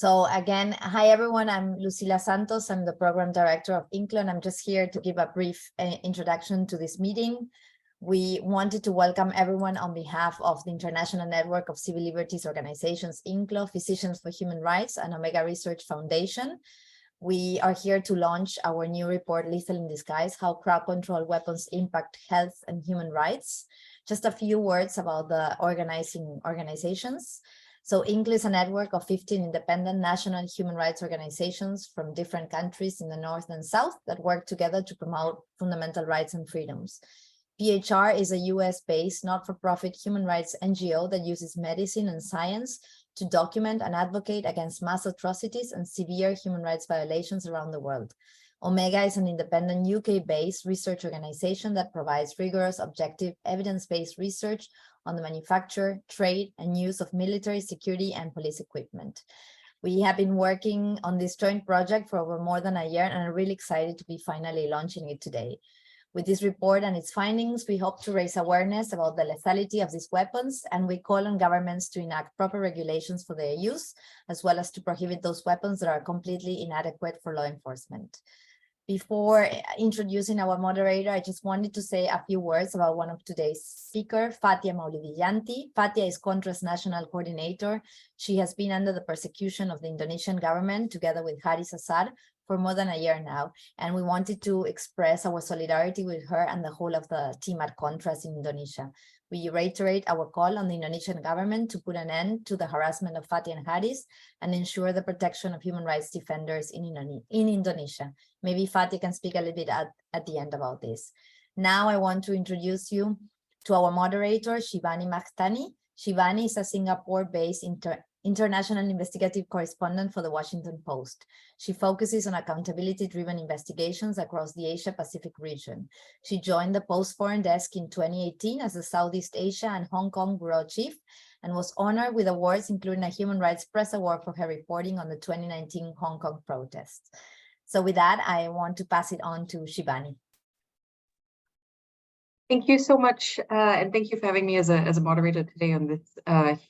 So again, hi everyone, I'm Lucila Santos. I'm the program director of INCLO, and I'm just here to give a brief introduction to this meeting. We wanted to welcome everyone on behalf of the International Network of Civil Liberties Organizations, INCLO, Physicians for Human Rights, and Omega Research Foundation. We are here to launch our new report, Lethal in Disguise, How Crowd Control Weapons Impact Health and Human Rights. Just a few words about the organizations. So INCLO is a network of 15 independent national human rights organizations from different countries in the North and South that work together to promote fundamental rights and freedoms. PHR is a US-based not-for-profit human rights NGO that uses medicine and science to document and advocate against mass atrocities and severe human rights violations around the world. Omega is an independent UK-based research organization that provides rigorous, objective, evidence-based research on the manufacture, trade, and use of military, security, and police equipment. We have been working on this joint project for over more than a year, and I'm really excited to be finally launching it today. With this report and its findings, we hope to raise awareness about the lethality of these weapons, and we call on governments to enact proper regulations for their use, as well as to prohibit those weapons that are completely inadequate for law enforcement. Before introducing our moderator, I just wanted to say a few words about one of today's speakers, Fatia Maulidiyanti. Fatia is KontraS National Coordinator. She has been under the persecution of the Indonesian government together with Haris Azhar for more than a year now, and we wanted to express our solidarity with her and the whole of the team at KontraS in Indonesia. We reiterate our call on the Indonesian government to put an end to the harassment of Fatia and Haris and ensure the protection of human rights defenders in Indonesia. Maybe Fatia can speak a little bit at the end about this. Now I want to introduce you to our moderator, Shibani Mahtani. Shibani is a Singapore-based international investigative correspondent for the Washington Post. She focuses on accountability-driven investigations across the Asia-Pacific region. She joined the Post Foreign Desk in 2018 as the Southeast Asia and Hong Kong Bureau Chief, and was honored with awards, including a Human Rights Press Award for her reporting on the 2019 Hong Kong protests. So with that, I want to pass it on to Shibani. Thank you so much, and thank you for having me as a moderator today on this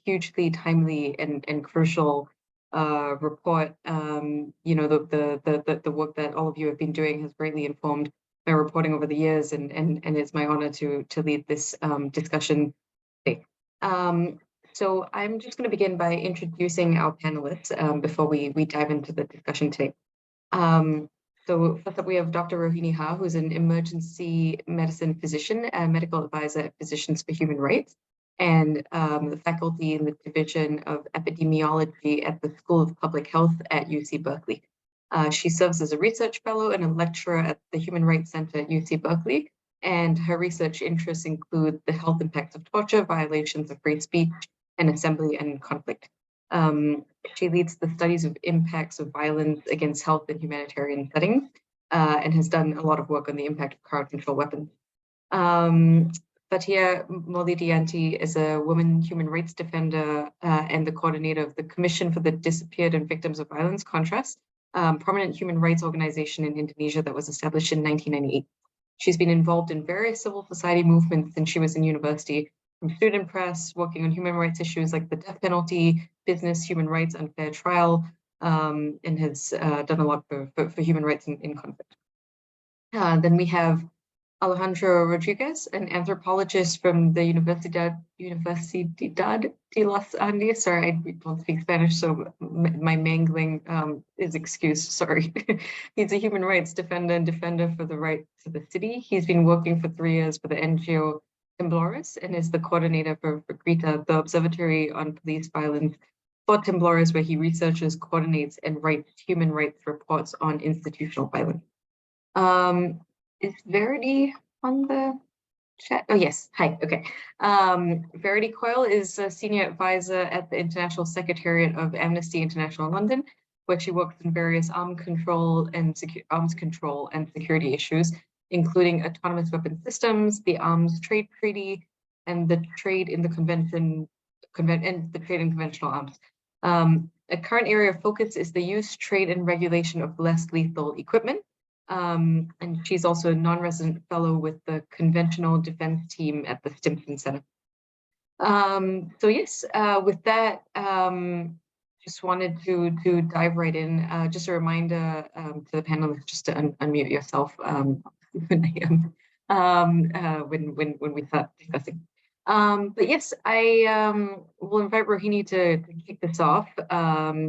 hugely timely and crucial report. You know, the work that all of you have been doing has greatly informed my reporting over the years, and it's my honor to lead this discussion today. So I'm just going to begin by introducing our panelists before we dive into the discussion today. So first up, we have Dr. Rohini Haar, who's an emergency medicine physician and medical advisor at Physicians for Human Rights, and the faculty in the Division of Epidemiology at the School of Public Health at UC Berkeley. She serves as a research fellow and a lecturer at the Human Rights Center at UC Berkeley, and her research interests include the health impacts of torture, violations of free speech, and assembly and conflict. She leads the studies of impacts of violence against health in humanitarian settings, and has done a lot of work on the impact of crowd control weapons. Fatia Maulidiyanti is a woman human rights defender and the coordinator of the Commission for the Disappeared and Victims of Violence, KontraS, prominent human rights organization in Indonesia that was established in 1998. She's been involved in various civil society movements since she was in university, from student press, working on human rights issues like the death penalty, business, human rights, unfair trial, and has done a lot for human rights in conflict. Then we have Alejandro Rodríguez, an anthropologist from the Universidad de los Andes. Sorry, I don't speak Spanish, so my mangling is excused, sorry. He's a human rights defender and defender for the right to the city. He's been working for 3 years for the NGO Temblores and is the coordinator for GRITA, the Observatory on Police Violence for Temblores, where he researches, coordinates, and writes human rights reports on institutional violence. Is Verity on the chat? Oh, yes. Hi. Okay. Verity Coyle is a senior advisor at the International Secretariat of Amnesty International London, where she works in various arms control and security issues, including autonomous weapon systems, the Arms Trade Treaty, and the trade in conventional arms. A current area of focus is the use, trade, and regulation of less lethal equipment. And she's also a non-resident fellow with the Conventional Defense Team at the Stimson Center. So yes, with that, just wanted to dive right in. Just a reminder to the panelists just to unmute yourself when we start discussing. But yes, I will invite Rohini to kick this off.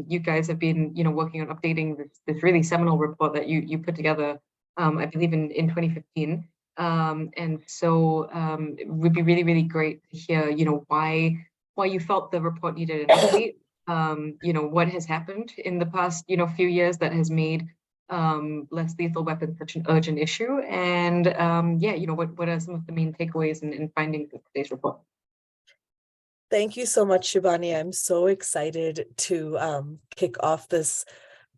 You guys have been, working on updating this really seminal report that you put together, I believe in 2015. And so it would be really, really great to hear, why you felt the report needed an update. What has happened in the past, few years that has made less lethal weapons such an urgent issue, and what are some of the main takeaways and findings of today's report? Thank you so much, Shibani. I'm so excited to kick off this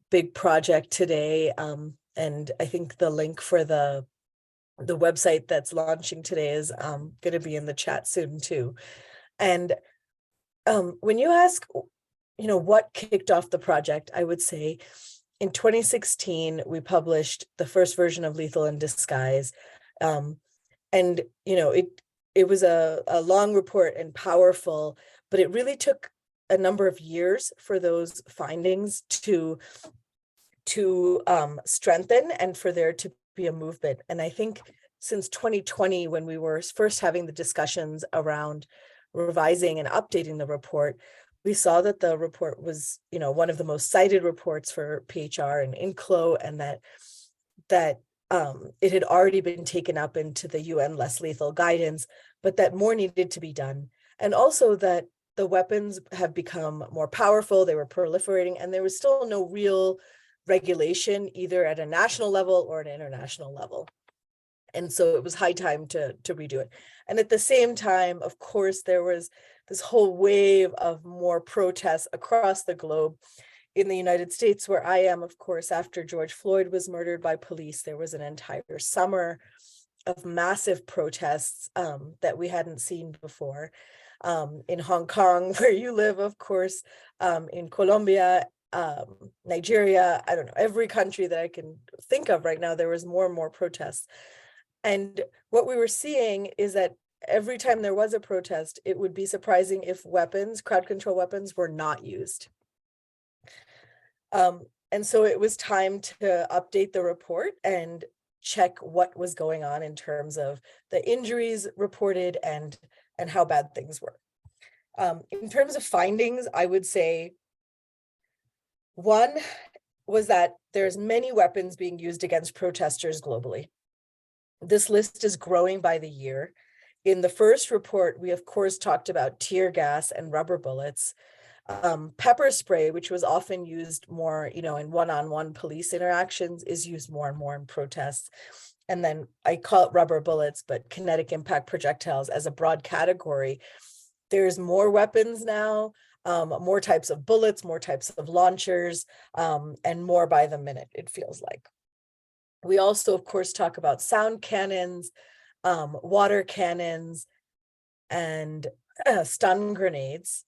big project today, and I think the link for the website that's launching today is going to be in the chat soon too. And when you ask, what kicked off the project, I would say in 2016, we published the first version of Lethal in Disguise. And, it was a long report and powerful, but it really took a number of years for those findings to strengthen and for there to be a movement. And I think since 2020, when we were first having the discussions around revising and updating the report, we saw that the report was, one of the most cited reports for PHR and INCLO, and that it had already been taken up into the UN less lethal guidance, but that more needed to be done. And also that the weapons have become more powerful, they were proliferating, and there was still no real regulation either at a national level or an international level. And so it was high time to redo it. And at the same time, of course, there was this whole wave of more protests across the globe. In the United States, where I am, of course, after George Floyd was murdered by police, there was an entire summer of massive protests that we hadn't seen before. In Hong Kong, where you live, of course, in Colombia, Nigeria, I don't know, every country that I can think of right now, there was more and more protests. And what we were seeing is that every time there was a protest, it would be surprising if weapons, crowd control weapons, were not used. And so it was time to update the report and check what was going on in terms of the injuries reported and how bad things were. In terms of findings, I would say one was that there's many weapons being used against protesters globally. This list is growing by the year. In the first report, we of course talked about tear gas and rubber bullets. Pepper spray, which was often used more, in one-on-one police interactions, is used more and more in protests. And then I call it rubber bullets, but kinetic impact projectiles as a broad category. There's more weapons now, more types of bullets, more types of launchers, and more by the minute, it feels like. We also, of course, talk about sound cannons, water cannons, and stun grenades.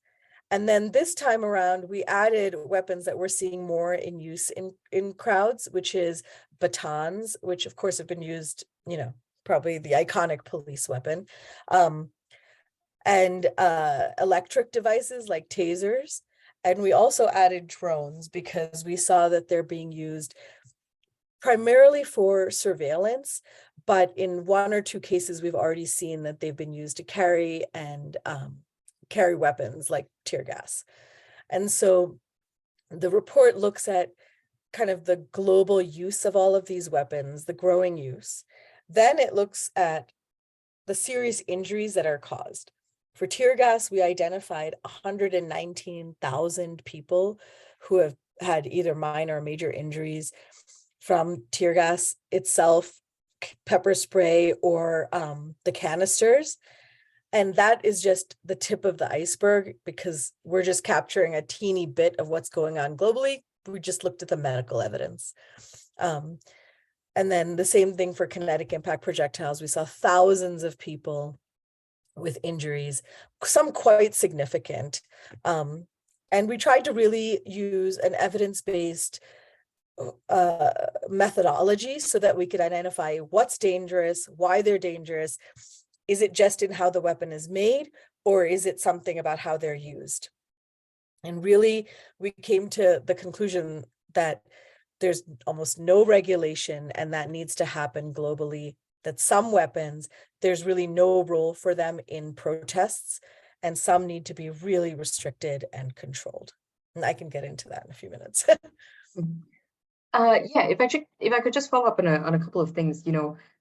And then this time around, we added weapons that we're seeing more in use in crowds, which is batons, which of course have been used, probably the iconic police weapon, and electric devices like tasers. And we also added drones because we saw that they're being used primarily for surveillance, but in one or two cases, we've already seen that they've been used to carry weapons like tear gas. And so the report looks at kind of the global use of all of these weapons, the growing use. Then it looks at the serious injuries that are caused. For tear gas, we identified 119,000 people who have had either minor or major injuries from tear gas itself, pepper spray, or the canisters. And that is just the tip of the iceberg because we're just capturing a teeny bit of what's going on globally. We just looked at the medical evidence. And then the same thing for kinetic impact projectiles. We saw thousands of people with injuries, some quite significant. And we tried to really use an evidence-based methodology so that we could identify what's dangerous, why they're dangerous. Is it just in how the weapon is made, or is it something about how they're used? And really, we came to the conclusion that there's almost no regulation, and that needs to happen globally, that some weapons, there's really no role for them in protests, and some need to be really restricted and controlled. And I can get into that in a few minutes. Yeah, if I could just follow up on a couple of things,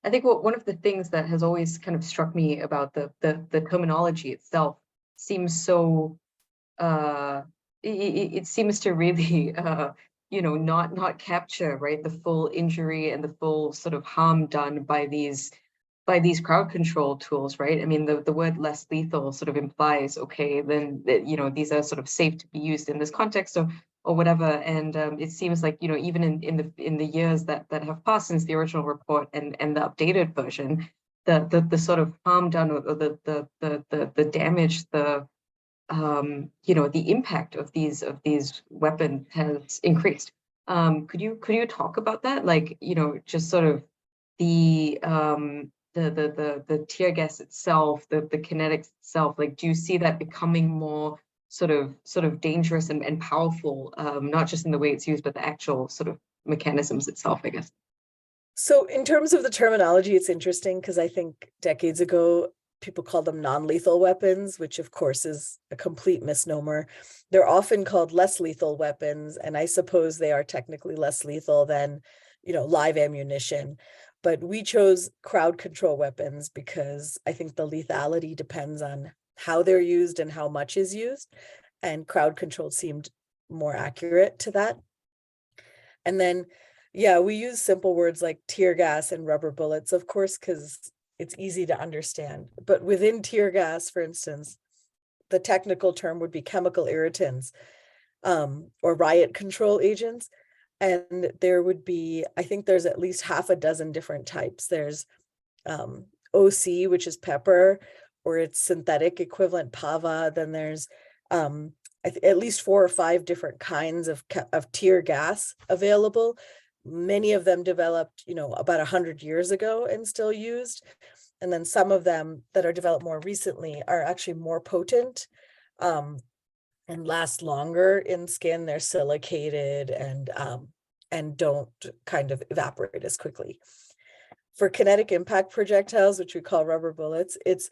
I think one of the things that has always kind of struck me about the terminology itself seems so it seems to really not capture, right, the full injury and the full sort of harm done by these crowd control tools, right? I mean, the word less lethal sort of implies, okay, then these are sort of safe to be used in this context or whatever. And it seems like, even in the years that have passed since the original report and the updated version, the sort of harm done or the damage, the impact of these weapons has increased. Could you talk about that? Like, just sort of the tear gas itself, the kinetics itself, like, do you see that becoming more sort of dangerous and powerful, not just in the way it's used, but the actual sort of mechanisms itself, I guess? So in terms of the terminology, it's interesting because I think decades ago, people called them non-lethal weapons, which of course is a complete misnomer. They're often called less lethal weapons, and I suppose they are technically less lethal than, live ammunition. But we chose crowd control weapons because I think the lethality depends on how they're used and how much is used, and crowd control seemed more accurate to that. And then, yeah, we use simple words like tear gas and rubber bullets, of course, because it's easy to understand. But within tear gas, for instance, the technical term would be chemical irritants, or riot control agents. And there would be, I think there's at least half a dozen different types. There's OC, which is pepper, or its synthetic equivalent pava. Then there's at least 4 or 5 different kinds of tear gas available. Many of them developed, about 100 years ago and still used. And then some of them that are developed more recently are actually more potent and last longer in skin. They're silicated and don't kind of evaporate as quickly. For kinetic impact projectiles, which we call rubber bullets, it's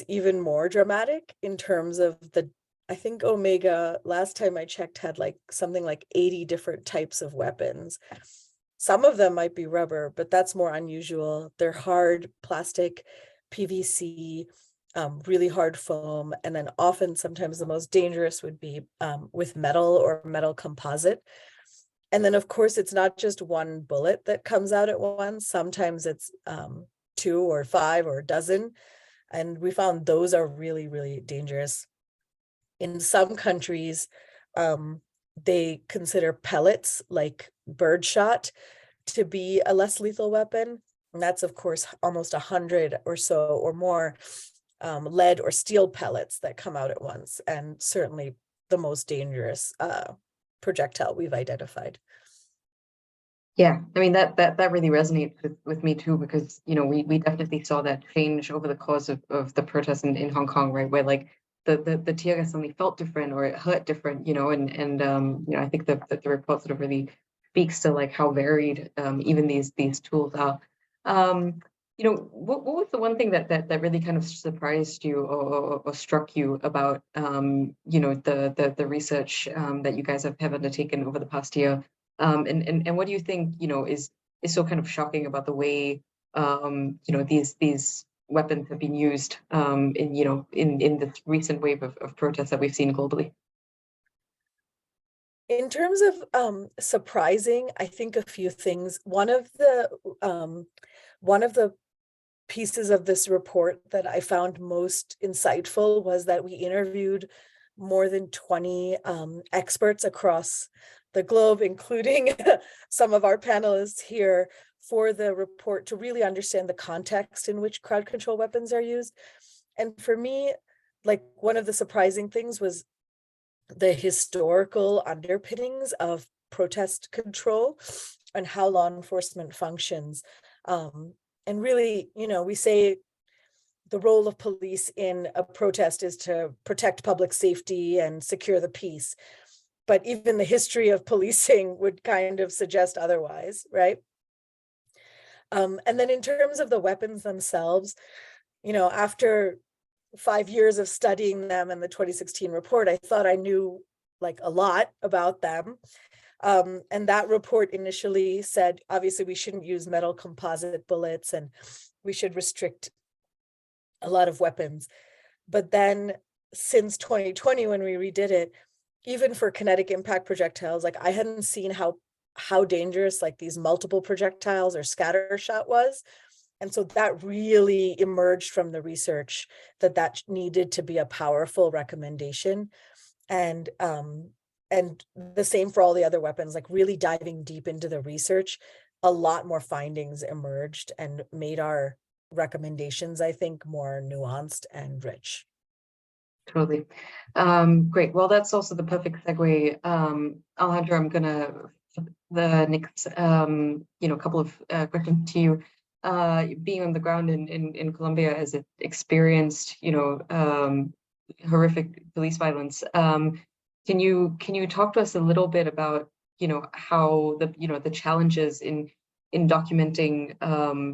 even more dramatic in terms of I think Omega, last time I checked, had something like 80 different types of weapons. Some of them might be rubber, but that's more unusual. They're hard plastic, PVC, really hard foam, and then often sometimes the most dangerous would be with metal or metal composite. And then of course, it's not just one bullet that comes out at once. Sometimes it's 2 or 5 or a dozen. And we found those are really, really dangerous. In some countries, they consider pellets like birdshot to be a less lethal weapon. And that's, of course, almost 100 or so or more lead or steel pellets that come out at once, and certainly the most dangerous projectile we've identified. Yeah, I mean, that really resonates with me too, because we definitely saw that change over the course of the protests in Hong Kong, right, where like the tear gas suddenly felt different or it hurt different, and I think that the report sort of really speaks to like how varied even these tools are. What was the one thing that really kind of surprised you or struck you about the research that you guys have undertaken over the past year? And what do you think is so kind of shocking about the way these weapons have been used in this recent wave of protests that we've seen globally? In terms of surprising, I think a few things. One of the pieces of this report that I found most insightful was that we interviewed more than 20 experts across the globe, including some of our panelists here, for the report to really understand the context in which crowd control weapons are used. And for me, like, one of the surprising things was the historical underpinnings of protest control and how law enforcement functions. And really, we say the role of police in a protest is to protect public safety and secure the peace. But even the history of policing would kind of suggest otherwise, right? And then in terms of the weapons themselves, you know, after 5 years of studying them in the 2016 report, I thought I knew like a lot about them. And that report initially said, obviously, we shouldn't use metal composite bullets and we should restrict a lot of weapons. But then since 2020, when we redid it, even for kinetic impact projectiles, like I hadn't seen how dangerous like these multiple projectiles or scatter shot was. And so that really emerged from the research that needed to be a powerful recommendation. And the same for all the other weapons, like really diving deep into the research, a lot more findings emerged and made our recommendations, I think, more nuanced and rich. Totally. Great. Well, that's also the perfect segue. Alejandro, I'm gonna the next couple of questions to you. Being on the ground in Colombia as it experienced horrific police violence. Can you talk to us a little bit about how the challenges in documenting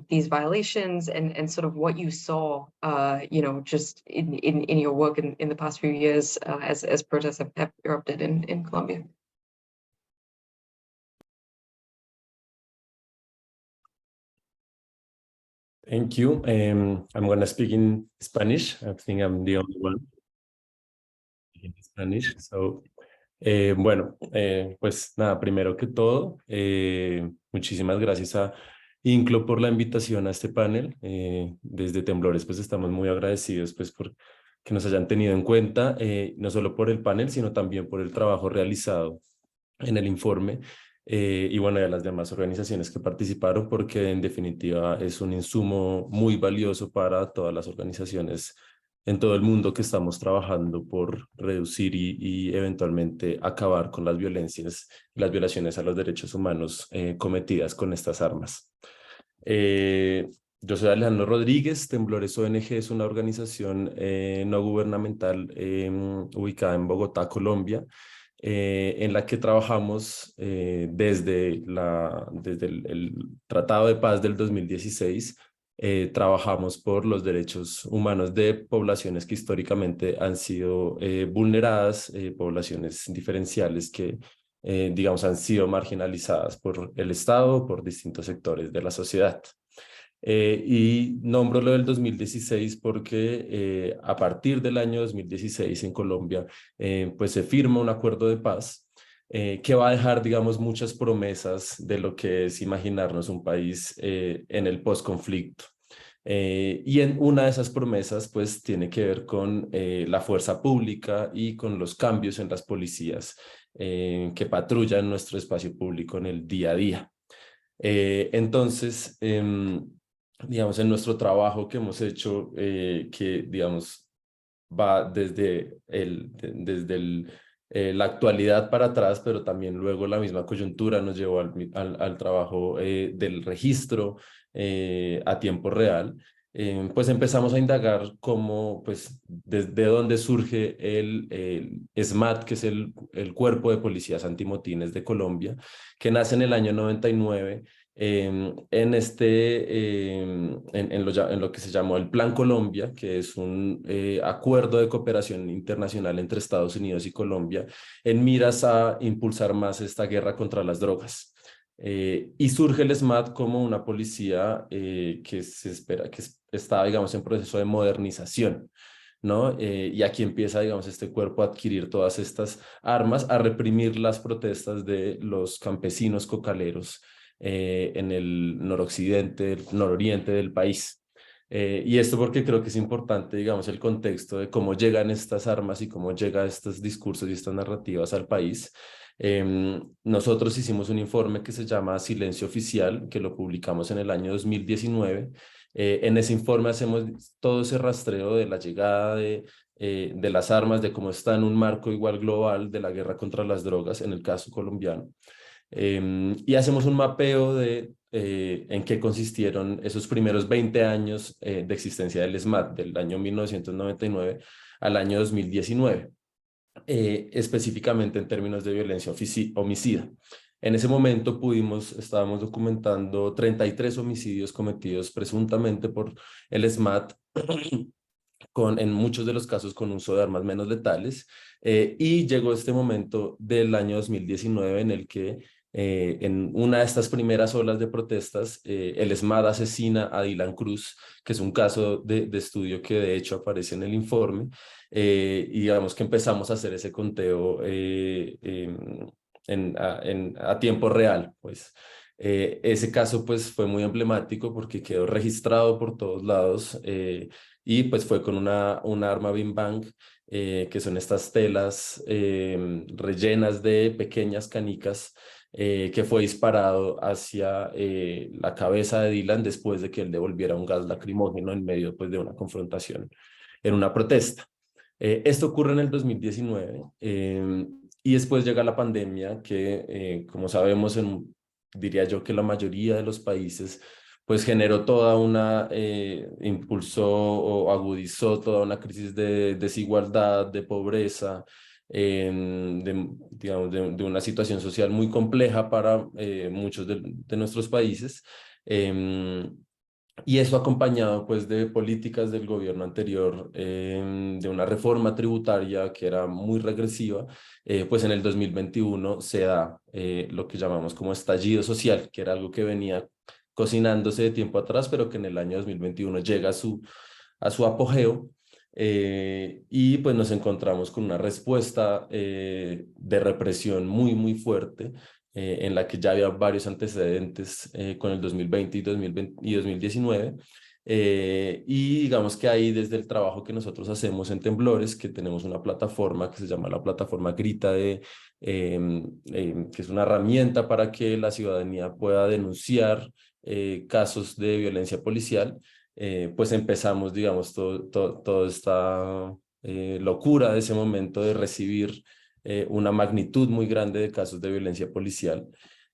these violations and sort of what you saw just in your work in the past few years as protests have erupted in Colombia? Thank you. I'm going to speak in Spanish. I think I'm the only one in Spanish. So, pues nada, primero que todo, muchísimas gracias a INCLO por la invitación a este panel. Desde Temblores, pues estamos muy agradecidos pues por que nos hayan tenido en cuenta, no solo por el panel, sino también por el trabajo realizado en el informe. Y bueno, y a las demás organizaciones que participaron, porque en definitiva es un insumo muy valioso para todas las organizaciones en todo el mundo que estamos trabajando por reducir y eventualmente acabar con las violaciones a los derechos humanos cometidas con estas armas. Yo soy Alejandro Rodríguez. Temblores ONG es una organización no gubernamental ubicada en Bogotá, Colombia, en la que trabajamos desde el Tratado de Paz del 2016. Trabajamos por los derechos humanos de poblaciones que históricamente han sido vulneradas, poblaciones diferenciales que, digamos, han sido marginalizadas por el Estado, por distintos sectores de la sociedad. Y nombro lo del 2016 porque a partir del año 2016 en Colombia pues se firma un acuerdo de paz que va a dejar, digamos, muchas promesas de lo que es imaginarnos un país en el posconflicto. Y en una de esas promesas pues tiene que ver con la fuerza pública y con los cambios en las policías que patrullan nuestro espacio público en el día a día. Entonces, digamos, en nuestro trabajo que hemos hecho, que digamos va desde la actualidad para atrás, pero también luego la misma coyuntura nos llevó al trabajo del registro a tiempo real. Pues empezamos a indagar cómo, pues, desde dónde surge el SMAT, que es el Cuerpo de Policías Antimotines de Colombia, que nace en el año 99, en lo que se llamó el Plan Colombia, que es un acuerdo de cooperación internacional entre Estados Unidos y Colombia, en miras a impulsar más esta guerra contra las drogas. Y surge el SMAT como una policía que se espera que está, digamos, en proceso de modernización, ¿no? Y aquí empieza, digamos, este cuerpo a adquirir todas estas armas, a reprimir las protestas de los campesinos cocaleros en el nororiente del país. Y esto porque creo que es importante, digamos, el contexto de cómo llegan estas armas y cómo llegan estos discursos y estas narrativas al país. Nosotros hicimos un informe que se llama Silencio Oficial, que lo publicamos en el año 2019. En ese informe hacemos todo ese rastreo de la llegada de las armas, de cómo está en un marco igual global de la guerra contra las drogas, en el caso colombiano. y hacemos un mapeo de en qué consistieron esos primeros 20 años de existencia del SMAT, del año 1999 al año 2019, específicamente en términos de violencia homicida. En ese momento estábamos documentando 33 homicidios cometidos presuntamente por el SMAT, en muchos de los casos con uso de armas menos letales, y llegó este momento del año 2019 en el que en una de estas primeras olas de protestas, el SMAT asesina a Dylan Cruz, que es un caso de estudio que de hecho aparece en el informe, y digamos que empezamos a hacer ese conteo a tiempo real, pues. Ese caso pues fue muy emblemático porque quedó registrado por todos lados, y pues fue con una arma bim bang, que son estas telas rellenas de pequeñas canicas, que fue disparado hacia la cabeza de Dylan después de que él devolviera un gas lacrimógeno en medio pues, de una confrontación en una protesta. Esto ocurre en el 2019, y después llega la pandemia que, como sabemos, diría yo que la mayoría de los países pues generó toda una, impulsó o agudizó toda una crisis de desigualdad, de pobreza, digamos, de una situación social muy compleja para muchos de nuestros países. Y eso acompañado pues de políticas del gobierno anterior, de una reforma tributaria que era muy regresiva, pues en el 2021 se da lo que llamamos como estallido social, que era algo que venía cocinándose de tiempo atrás, pero que en el año 2021 llega a su apogeo, y pues nos encontramos con una respuesta de represión muy, muy fuerte, en la que ya había varios antecedentes con el 2020 y 2019. Y digamos que ahí desde el trabajo que nosotros hacemos en Temblores, que tenemos una plataforma que se llama la plataforma Grita, que es una herramienta para que la ciudadanía pueda denunciar casos de violencia policial, pues empezamos, digamos, toda esta locura de ese momento de recibir una magnitud muy grande de casos de violencia policial.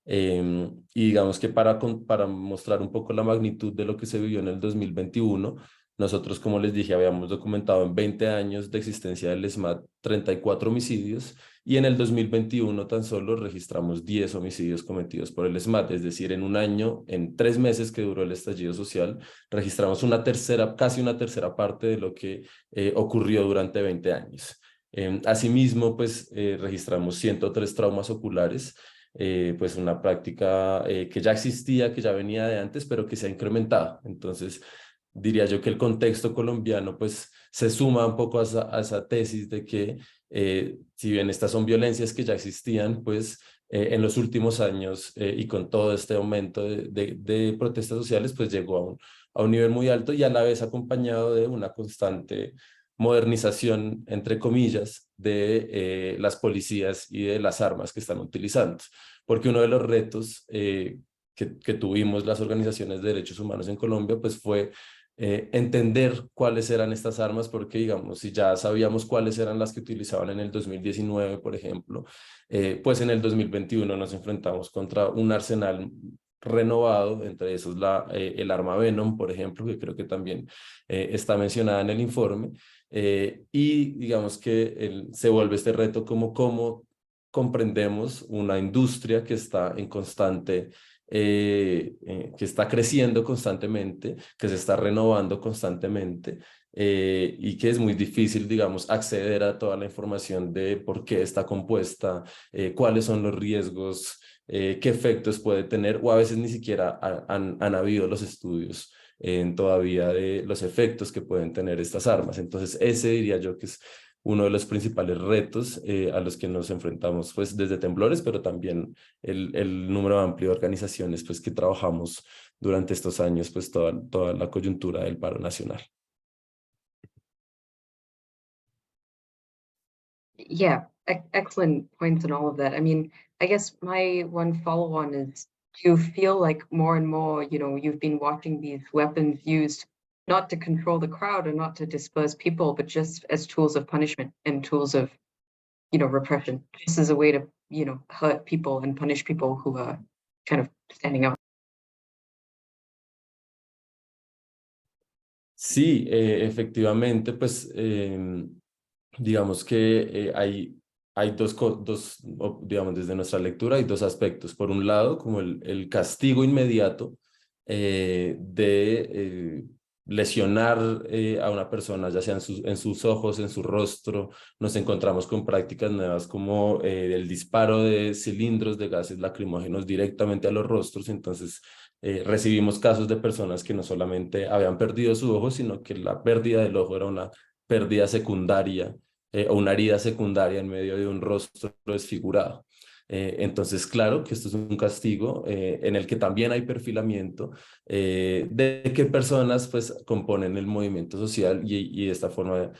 Y digamos que para mostrar un poco la magnitud de lo que se vivió en el 2021, nosotros, como les dije, habíamos documentado en 20 años de existencia del SMAT 34 homicidios, y en el 2021 tan solo registramos 10 homicidios cometidos por el SMAT, es decir, en un año, en 3 meses que duró el estallido social, registramos casi una tercera parte de lo que ocurrió durante 20 años. Asimismo, pues registramos 103 traumas oculares, pues una práctica que ya existía, que ya venía de antes, pero que se ha incrementado. Entonces, diría yo que el contexto colombiano pues se suma un poco a esa tesis de que si bien estas son violencias que ya existían, pues en los últimos años y con todo este aumento de protestas sociales, pues llegó a un nivel muy alto y a la vez acompañado de una constante modernización, entre comillas, de las policías y de las armas que están utilizando. Porque uno de los retos que tuvimos las organizaciones de derechos humanos en Colombia, pues fue entender cuáles eran estas armas, porque digamos, si ya sabíamos cuáles eran las que utilizaban en el 2019, por ejemplo, pues en el 2021 nos enfrentamos contra un arsenal renovado, entre esos el arma Venom, por ejemplo, que creo que también está mencionada en el informe, y digamos que se vuelve este reto como cómo comprendemos una industria que está en constante, que está creciendo constantemente, que se está renovando constantemente, y que es muy difícil, digamos, acceder a toda la información de por qué está compuesta, cuáles son los riesgos, qué efectos puede tener, o a veces ni siquiera han habido los estudios todavía de los efectos que pueden tener estas armas. Entonces, ese diría yo que es uno de los principales retos a los que nos enfrentamos pues desde Temblores, pero también el número amplio de organizaciones pues que trabajamos durante estos años, pues toda la coyuntura del paro nacional. Yeah, excellent points and all of that. I mean, I guess my one follow-on is, do you feel like more and more, you've been watching these weapons used not to control the crowd or not to disperse people, but just as tools of punishment and tools of, repression, just as a way to hurt people and punish people who are kind of standing up. Sí, efectivamente, pues digamos que hay digamos, desde nuestra lectura hay dos aspectos. Por un lado, como el castigo inmediato de lesionar a una persona, ya sea en sus ojos, en su rostro. Nos encontramos con prácticas nuevas como el disparo de cilindros de gases lacrimógenos directamente a los rostros. Entonces, recibimos casos de personas que no solamente habían perdido su ojo, sino que la pérdida del ojo era una pérdida secundaria o una herida secundaria en medio de un rostro desfigurado. Entonces, claro que esto es un castigo en el que también hay perfilamiento de qué personas pues componen el movimiento social y de esta forma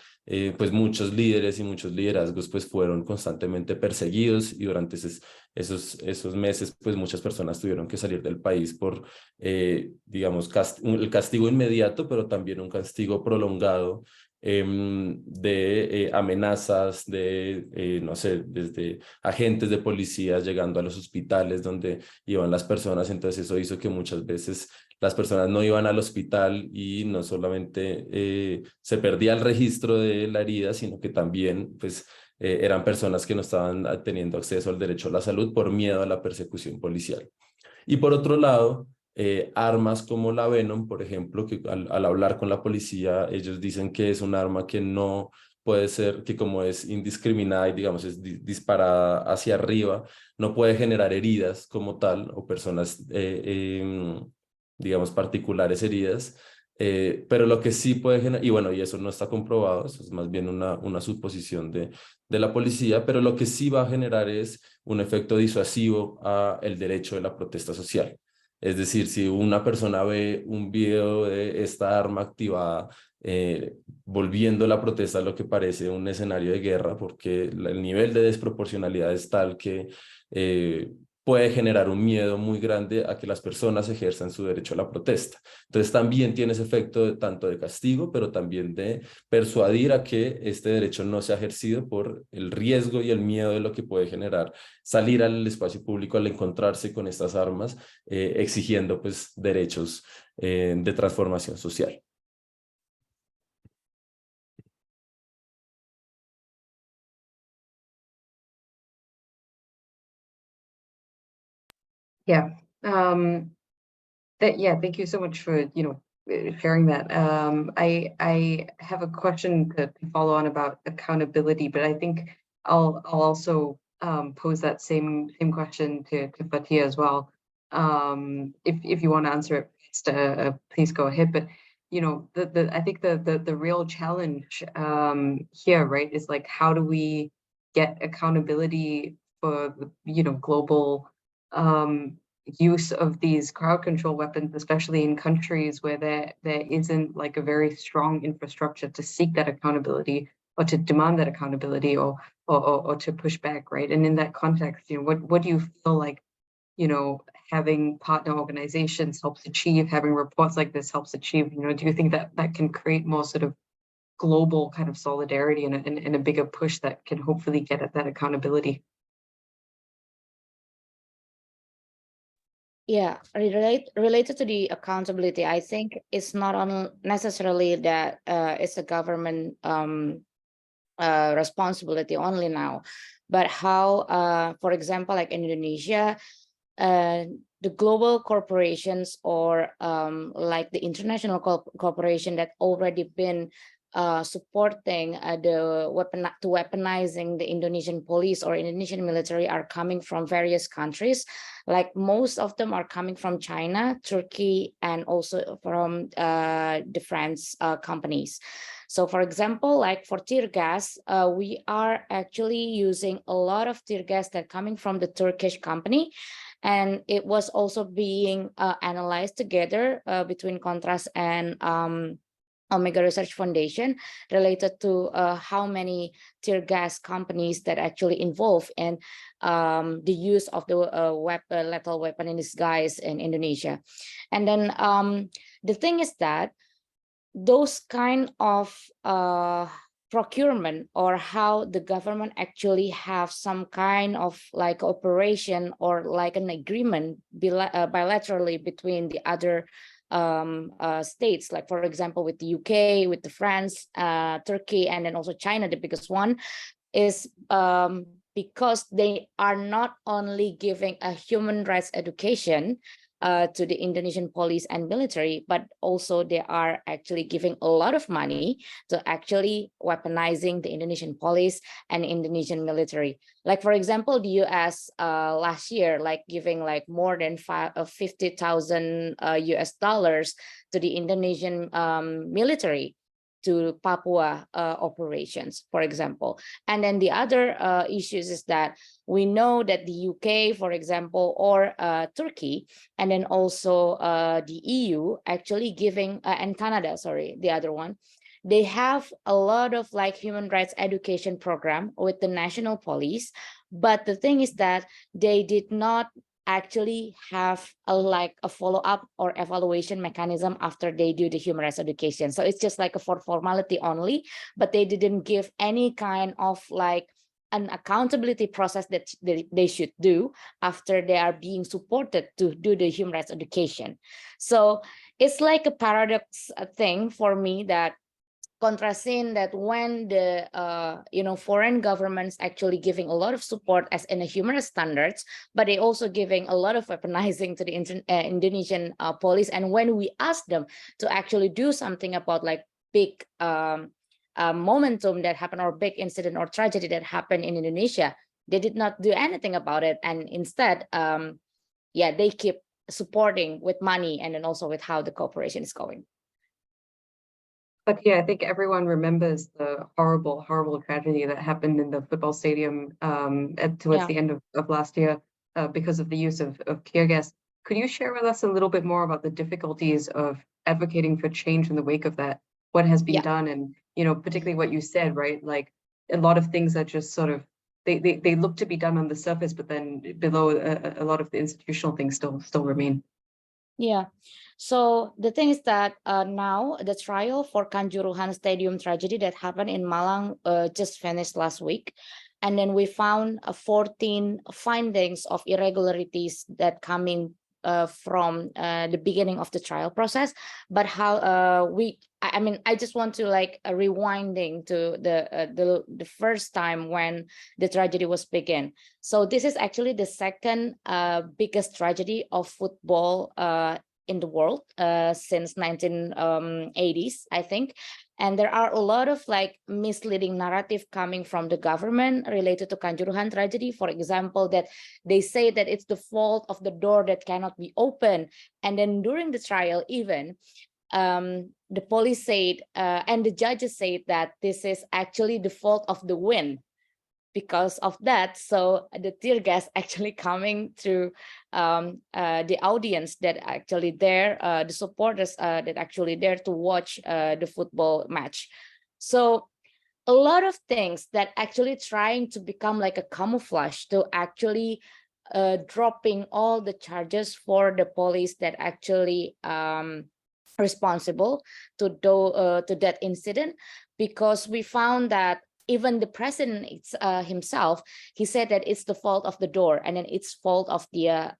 pues muchos líderes y muchos liderazgos pues fueron constantemente perseguidos y durante esos meses pues muchas personas tuvieron que salir del país por digamos el castigo inmediato, pero también un castigo prolongado de amenazas, de, no sé, desde agentes de policía llegando a los hospitales donde iban las personas. Entonces eso hizo que muchas veces las personas no iban al hospital y no solamente se perdía el registro de la herida, sino que también pues, eran personas que no estaban teniendo acceso al derecho a la salud por miedo a la persecución policial. Y por otro lado, armas como la Venom, por ejemplo, que al hablar con la policía, ellos dicen que es un arma que no puede ser, que como es indiscriminada y digamos es disparada hacia arriba, no puede generar heridas como tal o personas, digamos, particulares heridas. Pero lo que sí puede generar, y bueno, y eso no está comprobado, eso es más bien una suposición de la policía, pero lo que sí va a generar es un efecto disuasivo a el derecho de la protesta social. Es decir, si una persona ve un video de esta arma activada volviendo la protesta a lo que parece un escenario de guerra, porque el nivel de desproporcionalidad es tal que puede generar un miedo muy grande a que las personas ejerzan su derecho a la protesta. Entonces también tiene ese efecto tanto de castigo, pero también de persuadir a que este derecho no sea ejercido por el riesgo y el miedo de lo que puede generar salir al espacio público al encontrarse con estas armas, exigiendo pues derechos de transformación social. Yeah. Thank you so much for, sharing that. I have a question to follow on about accountability, but I think I'll also pose that same question to Fatia as well. If you want to answer it, please go ahead. But I think the real challenge here, right, is like, how do we get accountability for the global use of these crowd control weapons, especially in countries where there isn't like a very strong infrastructure to seek that accountability or to demand that accountability or to push back, right? And in that context, what do you feel like, having partner organizations helps achieve, having reports like this helps achieve? Do you think that can create more sort of global kind of solidarity and a bigger push that can hopefully get at that accountability? Yeah, related to the accountability, I think it's not necessarily that it's a government responsibility only now, but how, for example, like in Indonesia, the global corporations or like the international corporation that already been supporting weaponizing the Indonesian police or Indonesian military are coming from various countries. Like most of them are coming from China, Turkey, and also from the France companies. So for example, like for tear gas, we are actually using a lot of tear gas that coming from the Turkish company. And it was also being analyzed together between KontraS and Omega Research Foundation related to how many tear gas companies that actually involved in the use of the lethal weapon in disguise in Indonesia. And then the thing is that those kind of procurement or how the government actually have some kind of like operation or like an agreement bilaterally between the other states, like for example with the UK, with the France, Turkey, and then also China, the biggest one, is because they are not only giving a human rights education to the Indonesian police and military, but also they are actually giving a lot of money to actually weaponizing the Indonesian police and Indonesian military. Like for example, the US last year, like giving like more than 50,000 US dollars to the Indonesian military to Papua operations, for example. And then the other issues is that we know that the UK, for example, or Turkey, and then also the EU actually giving, and Canada, sorry, the other one, they have a lot of like human rights education program with the national police. But the thing is that they did not actually have a follow-up or evaluation mechanism after they do the human rights education. So it's just like a for formality only, but they didn't give any kind of like an accountability process that they should do after they are being supported to do the human rights education. So it's like a paradox thing for me that KontraS that when the foreign governments actually giving a lot of support as in the human rights standards, but they also giving a lot of weaponizing to the Indonesian police. And when we ask them to actually do something about like big momentum that happened or big incident or tragedy that happened in Indonesia, they did not do anything about it. And instead, they keep supporting with money and then also with how the cooperation is going. But yeah, I think everyone remembers the horrible, horrible tragedy that happened in the football stadium towards the end of last year because of the use of tear gas. Could you share with us a little bit more about the difficulties of advocating for change in the wake of that? What has been done, and particularly what you said, right? Like a lot of things are just sort of they look to be done on the surface, but then below a lot of the institutional things still remain. Yeah. So the thing is that now the trial for Kanjuruhan Stadium tragedy that happened in Malang just finished last week. And then we found 14 findings of irregularities that coming from the beginning of the trial process. But how I just want to like rewinding to the first time when the tragedy was begun. So this is actually the second biggest tragedy of football in the world since 1980s, I think. And there are a lot of like misleading narrative coming from the government related to Kanjuruhan tragedy. For example, that they say that it's the fault of the door that cannot be opened. And then during the trial, even the police said and the judges said that this is actually the fault of the wind. Because of that, so the tear gas actually coming through the audience that actually there, the supporters that actually there to watch the football match. So a lot of things that actually trying to become like a camouflage to actually dropping all the charges for the police that actually responsible to that incident, because we found that even the president himself, he said that it's the fault of the door, and then it's fault of the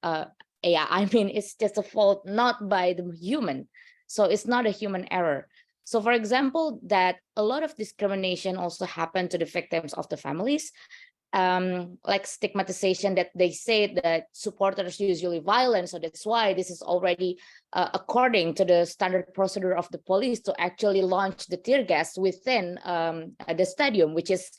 it's just a fault not by the human, so it's not a human error. So for example, that a lot of discrimination also happened to the victims of the families, like stigmatization that they say that supporters usually violent, so that's why this is already according to the standard procedure of the police to actually launch the tear gas within the stadium, which is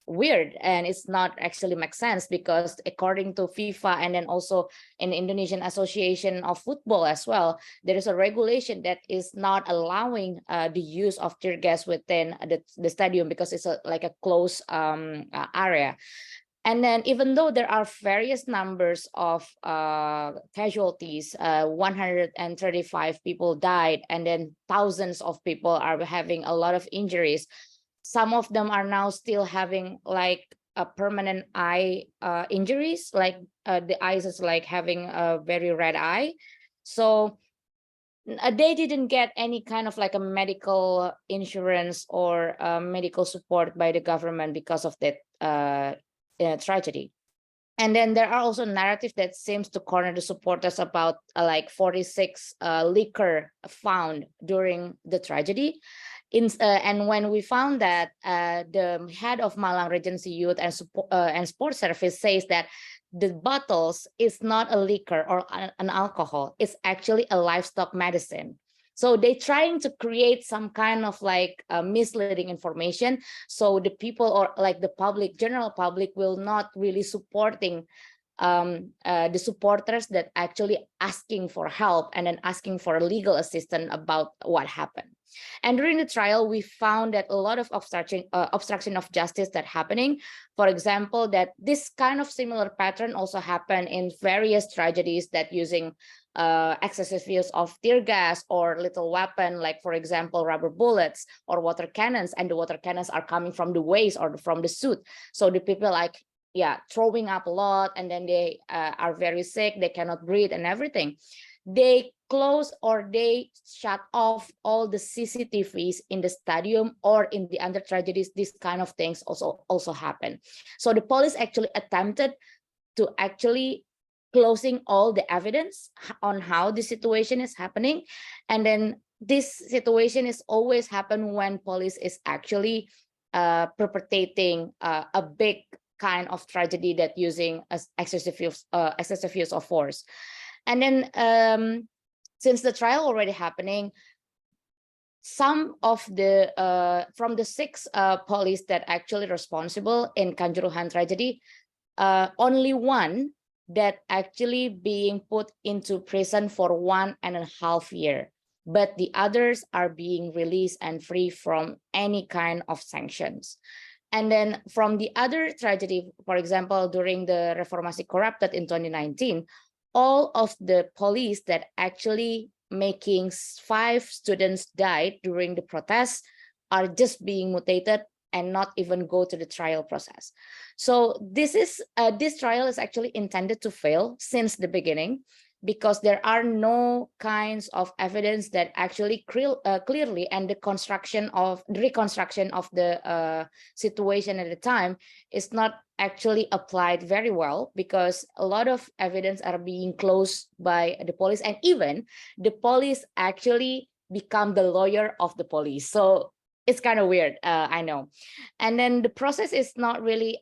weird, and it's not actually make sense, because according to FIFA and then also in Indonesian Association of Football as well, there is a regulation that is not allowing the use of tear gas within the stadium, because it's like a closed area. And then even though there are various numbers of casualties, 135 people died, and then thousands of people are having a lot of injuries. Some of them are now still having like a permanent eye injuries, like the eyes is like having a very red eye. So They didn't get any kind of like a medical insurance or medical support by the government because of that tragedy. And then there are also narratives that seems to corner the supporters about like 46 liquor found during the tragedy. And when we found that the head of Malang Regency Youth and Sports Service says that the bottles is not a liquor or an alcohol, it's actually a livestock medicine. So they're trying to create some kind of like misleading information. So the people or like the public, general public will not really supporting the supporters that actually asking for help and then asking for legal assistance about what happened. And during the trial, we found that a lot of obstruction of justice that happening. For example, that this kind of similar pattern also happened in various tragedies that using excessive use of tear gas or little weapon, like for example, rubber bullets or water cannons, and the water cannons are coming from the waist or from the suit. So the people like, yeah, throwing up a lot, and then they are very sick, they cannot breathe and everything. They close or they shut off all the CCTVs in the stadium or in the other tragedies. These kind of things also happen. So the police actually attempted to actually closing all the evidence on how the situation is happening. And then this situation is always happen when police is actually perpetrating a big kind of tragedy that using excessive use of force. And then since the trial already happening, some of the from the 6 police that actually responsible in Kanjuruhan tragedy, only one that actually being put into prison for 1.5 years, but the others are being released and free from any kind of sanctions. And then from the other tragedy, for example, during the Reformasi Corrupted in 2019, all of the police that actually making 5 students died during the protests are just being mutated and not even go to the trial process. So this trial is actually intended to fail since the beginning, because there are no kinds of evidence that actually clearly, and the reconstruction of the situation at the time is not actually applied very well, because a lot of evidence are being closed by the police, and even the police actually become the lawyer of the police. So it's kind of weird, I know. And then the process is not really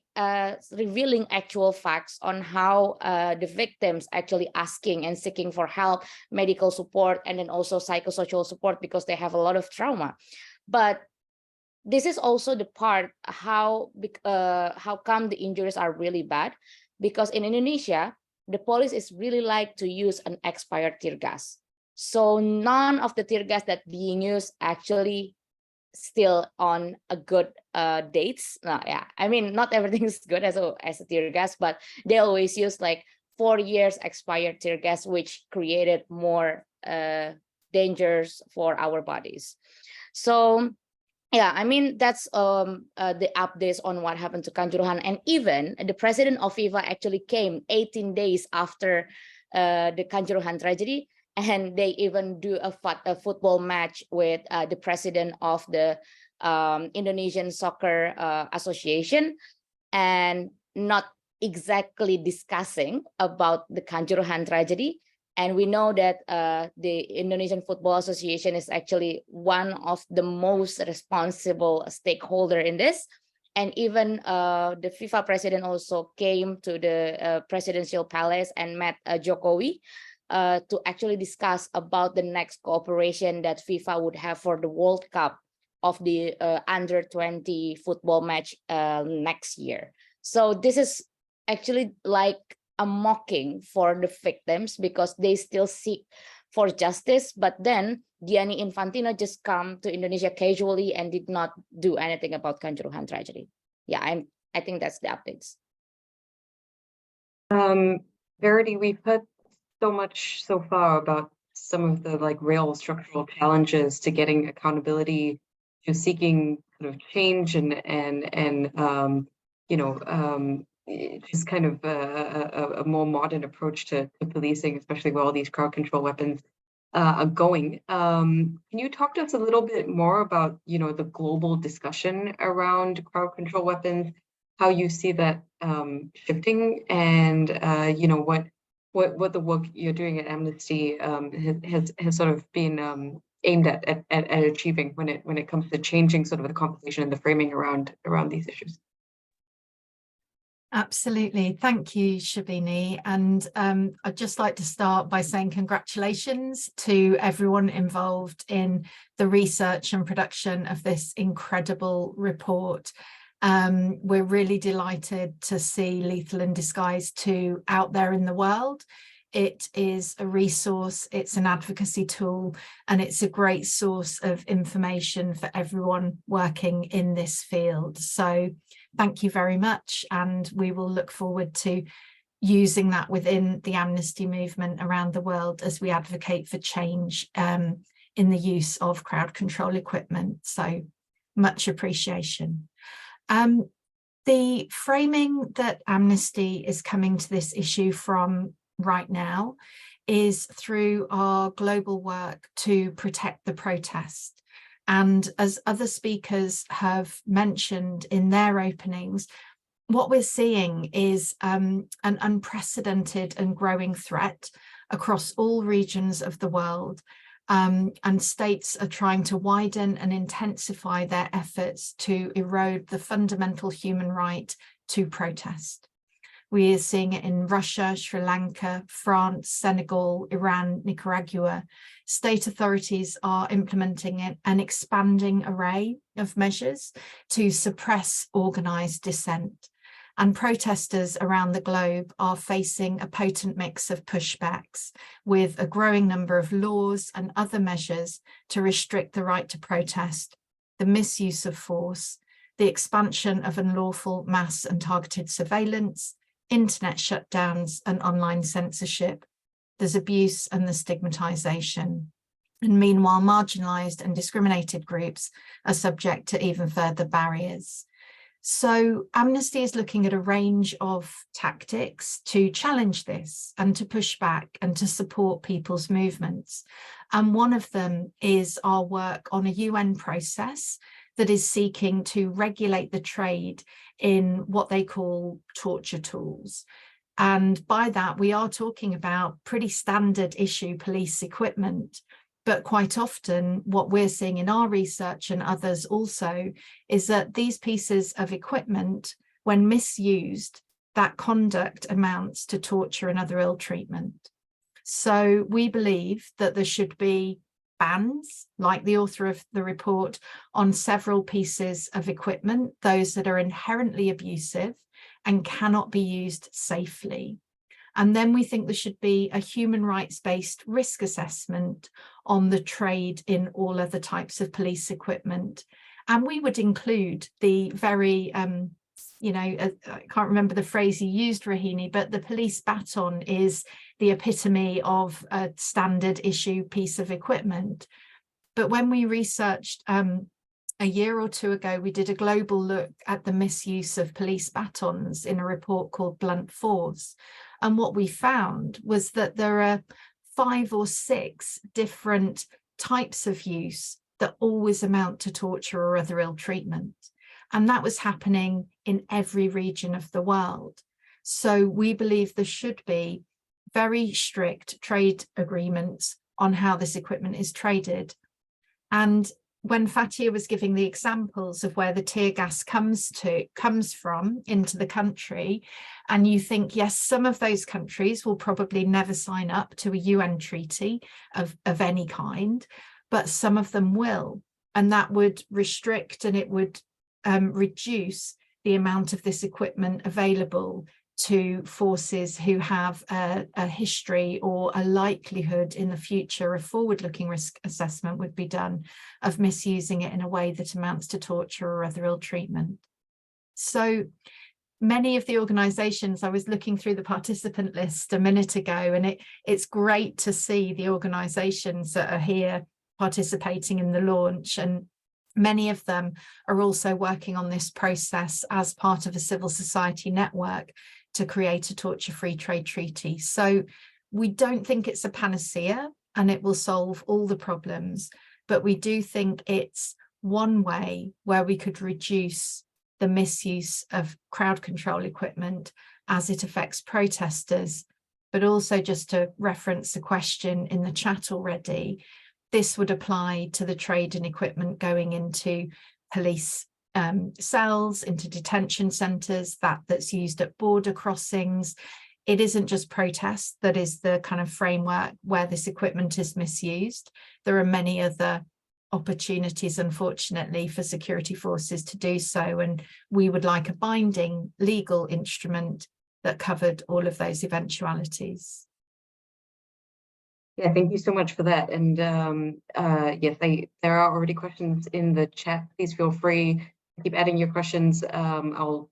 revealing actual facts on how the victims actually asking and seeking for help, medical support, and then also psychosocial support, because they have a lot of trauma. But this is also the part how come the injuries are really bad, because in Indonesia, the police is really like to use an expired tear gas. So none of the tear gas that being used actually still on a good dates. Yeah, I mean, not everything is good as a tear gas, but they always use like 4 years expired tear gas, which created more dangers for our bodies. So yeah, I mean, that's the updates on what happened to Kanjuruhan. And even the president of FIFA actually came 18 days after the Kanjuruhan tragedy, and they even do a football match with the president of the Indonesian Soccer Association, and not exactly discussing about the Kanjuruhan tragedy. And we know that the Indonesian Football Association is actually one of the most responsible stakeholder in this. And even the FIFA president also came to the presidential palace and met Jokowi to actually discuss about the next cooperation that FIFA would have for the World Cup of the under-20 football match next year. So this is actually like a mocking for the victims, because they still seek for justice, but then Gianni Infantino just come to Indonesia casually and did not do anything about Kanjuruhan tragedy. Yeah, I think that's the updates. Verity, we've heard so much so far about some of the like real structural challenges to getting accountability, to seeking kind of change and just kind of a more modern approach to policing, especially with all these crowd control weapons. going. Can you talk to us a little bit more about, the global discussion around crowd control weapons, how you see that shifting, and what the work you're doing at Amnesty has sort of been aimed at achieving when it comes to changing sort of the conversation and the framing around these issues? Absolutely. Thank you, Shibani. And I'd just like to start by saying congratulations to everyone involved in the research and production of this incredible report. We're really delighted to see Lethal in Disguise 2 out there in the world. It is a resource, it's an advocacy tool, and it's a great source of information for everyone working in this field. So thank you very much, and we will look forward to using that within the Amnesty movement around the world as we advocate for change in the use of crowd control equipment. So much appreciation. The framing that Amnesty is coming to this issue from right now is through our global work to protect the protest. And as other speakers have mentioned in their openings, what we're seeing is an unprecedented and growing threat across all regions of the world. And states are trying to widen and intensify their efforts to erode the fundamental human right to protest. We are seeing it in Russia, Sri Lanka, France, Senegal, Iran, Nicaragua. State authorities are implementing an expanding array of measures to suppress organised dissent. And protesters around the globe are facing a potent mix of pushbacks, with a growing number of laws and other measures to restrict the right to protest, the misuse of force, the expansion of unlawful mass and targeted surveillance, internet shutdowns and online censorship. There's abuse and the stigmatization. And meanwhile, marginalized and discriminated groups are subject to even further barriers. So Amnesty is looking at a range of tactics to challenge this and to push back and to support people's movements. And one of them is our work on a UN process that is seeking to regulate the trade in what they call torture tools. And by that, we are talking about pretty standard issue police equipment. But quite often what we're seeing in our research and others also is that these pieces of equipment, when misused, that conduct amounts to torture and other ill treatment. So we believe that there should be bans, like the author of the report, on several pieces of equipment, those that are inherently abusive and cannot be used safely. And then we think there should be a human rights-based risk assessment on the trade in all other types of police equipment. And we would include the very, I can't remember the phrase you used, Rohini, but the police baton is the epitome of a standard issue piece of equipment. But when we researched a year or two ago, we did a global look at the misuse of police batons in a report called Blunt Force. And what we found was that there are 5 or 6 different types of use that always amount to torture or other ill treatment. And that was happening in every region of the world. So we believe there should be very strict trade agreements on how this equipment is traded. And when Fatia was giving the examples of where the tear gas comes from into the country, and you think, yes, some of those countries will probably never sign up to a UN treaty of any kind, but some of them will. And that would restrict and it would reduce the amount of this equipment available to forces who have a history or a likelihood in the future, a forward-looking risk assessment would be done of misusing it in a way that amounts to torture or other ill treatment. So many of the organisations, I was looking through the participant list a minute ago, and it's great to see the organisations that are here participating in the launch, and many of them are also working on this process as part of a civil society network to create a torture-free trade treaty. So we don't think it's a panacea, and it will solve all the problems. But we do think it's one way where we could reduce the misuse of crowd control equipment as it affects protesters. But also, just to reference the question in the chat already, this would apply to the trade and equipment going into police cells, into detention centres, that's used at border crossings. It isn't just protest that is the kind of framework where this equipment is misused. There are many other opportunities, unfortunately, for security forces to do so, and we would like a binding legal instrument that covered all of those eventualities. Yeah, thank you so much for that. And yes, there are already questions in the chat. Please feel free to keep adding your questions. I'll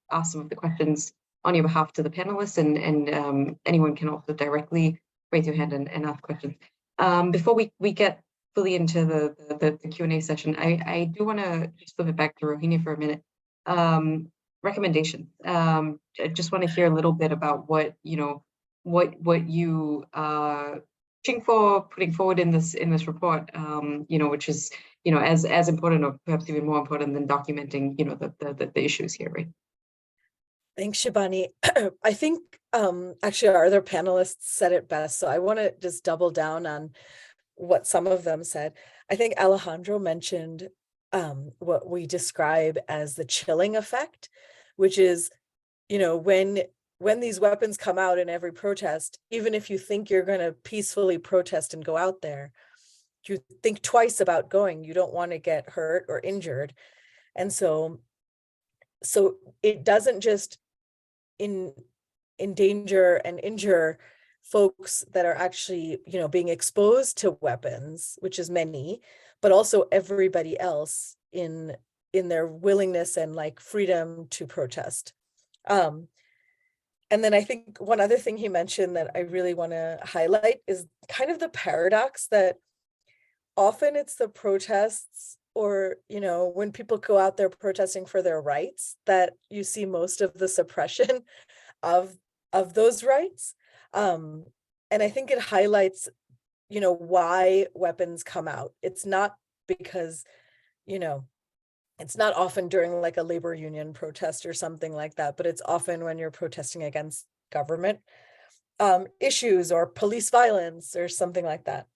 ask some of the questions on your behalf to the panelists, and anyone can also directly raise your hand and ask questions. Before we get fully into the Q&A session, I do want to just flip it back to Rohini for a minute. Recommendations. I just want to hear a little bit about what you pushing for, putting forward in this report, which is as important, or perhaps even more important than documenting the issues here, right? Thanks, Shibani. I think actually our other panelists said it best, so I want to just double down on what some of them said. I think Alejandro mentioned what we describe as the chilling effect, which is, when these weapons come out in every protest, even if you think you're going to peacefully protest and go out there, you think twice about going. You don't want to get hurt or injured. And so it doesn't just endanger and injure folks that are actually, being exposed to weapons, which is many, but also everybody else in their willingness and freedom to protest. And then I think one other thing he mentioned that I really want to highlight is kind of the paradox that often it's the protests or, when people go out there protesting for their rights that you see most of the suppression of those rights. And I think it highlights, why weapons come out. It's not because, it's not often during a labor union protest or something like that, but it's often when you're protesting against government issues or police violence or something like that.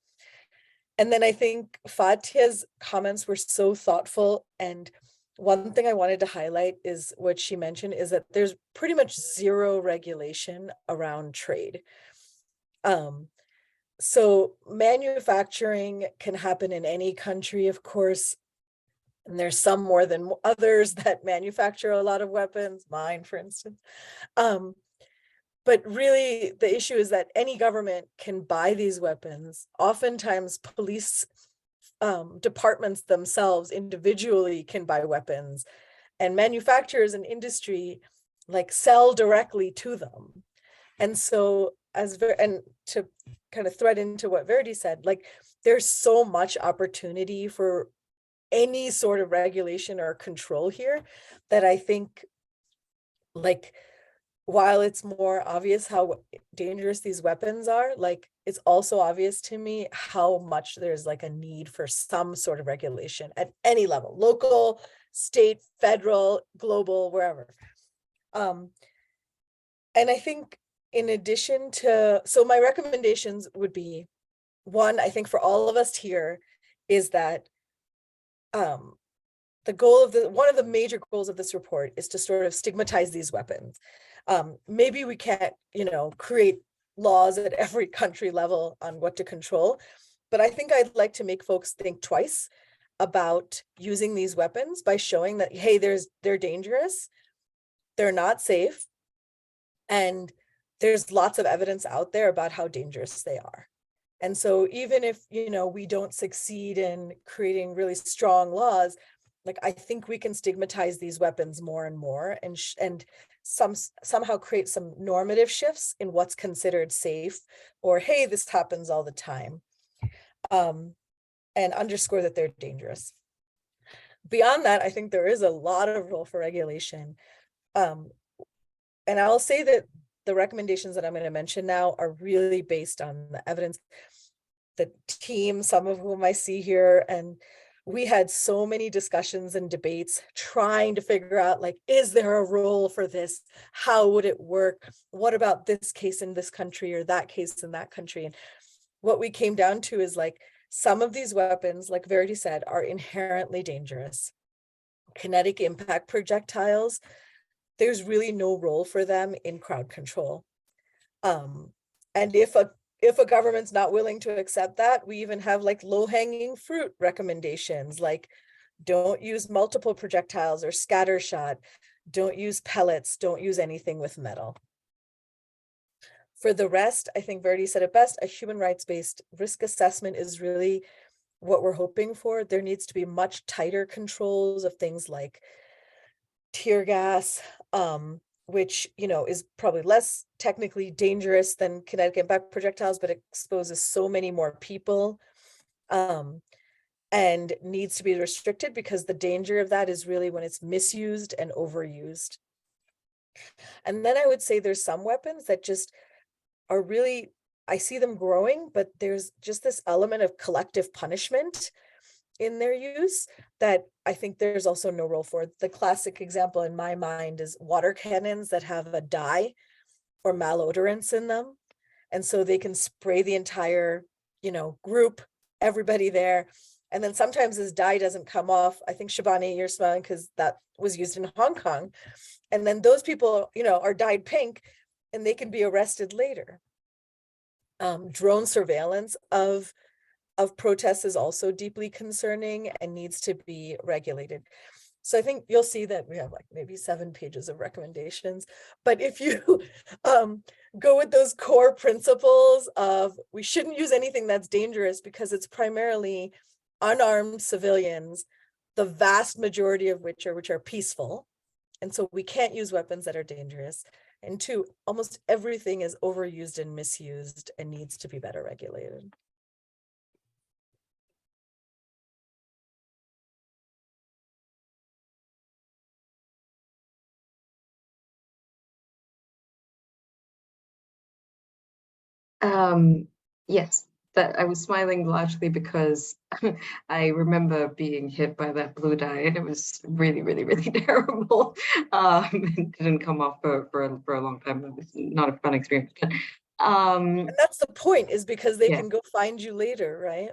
And then I think Fatia's comments were so thoughtful. And one thing I wanted to highlight is what she mentioned is that there's pretty much zero regulation around trade. So manufacturing can happen in any country, of course. And there's some more than others that manufacture a lot of weapons, mine, for instance. But really, the issue is that any government can buy these weapons. Oftentimes, police departments themselves individually can buy weapons, and manufacturers and industry sell directly to them. And so, and to kind of thread into what Verity said, there's so much opportunity for any sort of regulation or control here that I think while it's more obvious how dangerous these weapons are, it's also obvious to me how much there's a need for some sort of regulation at any level, local, state, federal, global, wherever. And I think in addition to, so my recommendations would be, one, I think for all of us here is that the goal of one of the major goals of this report is to sort of stigmatize these weapons. Maybe we can't, create laws at every country level on what to control, but I think I'd like to make folks think twice about using these weapons by showing that, hey, they're dangerous, they're not safe, and there's lots of evidence out there about how dangerous they are. And so even if, we don't succeed in creating really strong laws, I think we can stigmatize these weapons more and more and somehow create some normative shifts in what's considered safe, or, hey, this happens all the time, and underscore that they're dangerous. Beyond that, I think there is a lot of role for regulation. And I'll say that the recommendations that I'm going to mention now are really based on the evidence. the team, some of whom I see here, and we had so many discussions and debates trying to figure out, like, is there a role for this? How would it work? What about this case in this country or that case in that country? And what we came down to is, like, some of these weapons, like Verity said, are inherently dangerous. Kinetic impact projectiles, there's really no role for them in crowd control. And if a government's not willing to accept that, we even have like low-hanging fruit recommendations, like don't use multiple projectiles or scatter shot, don't use pellets, don't use anything with metal. For the rest, I think Verity said it best, a human rights-based risk assessment is really what we're hoping for. There needs to be much tighter controls of things like tear gas, which, you know, is probably less technically dangerous than kinetic impact projectiles, but exposes so many more people, and needs to be restricted, because the danger of that is really when it's misused and overused. And then I would say there's some weapons that just are really, I see them growing, but there's just this element of collective punishment in their use that I think there's also no role for. The classic example in my mind is water cannons that have a dye or malodorants in them. And so they can spray the entire, you know, group, everybody there. And then sometimes this dye doesn't come off. I think, Shibani, you're smiling because that was used in Hong Kong. And then those people, you know, are dyed pink and they can be arrested later. Drone surveillance of protests is also deeply concerning and needs to be regulated. So I think you'll see that we have like maybe 7 pages of recommendations, but if you go with those core principles of we shouldn't use anything that's dangerous because it's primarily unarmed civilians, the vast majority of which are peaceful. And so we can't use weapons that are dangerous. And 2, almost everything is overused and misused and needs to be better regulated. Yes, that I was smiling largely because I remember being hit by that blue dye, and it was really, really, really terrible. It didn't come off for a long time. It was not a fun experience. But, and that's the point, is because they yeah. can go find you later, right?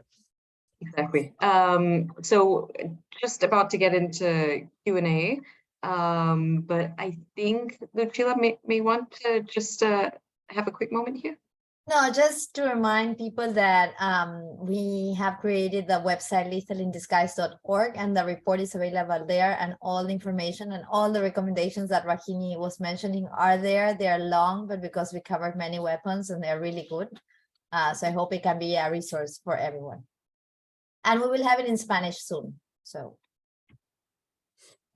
Exactly. So just about to get into Q&A, but I think Lucilla may want to just have a quick moment here. No, just to remind people that we have created the website lethalindisguise.org, and the report is available there, and all the information and all the recommendations that Rohini was mentioning are there. They are long, but because we covered many weapons and they're really good. So I hope it can be a resource for everyone. And we will have it in Spanish soon. So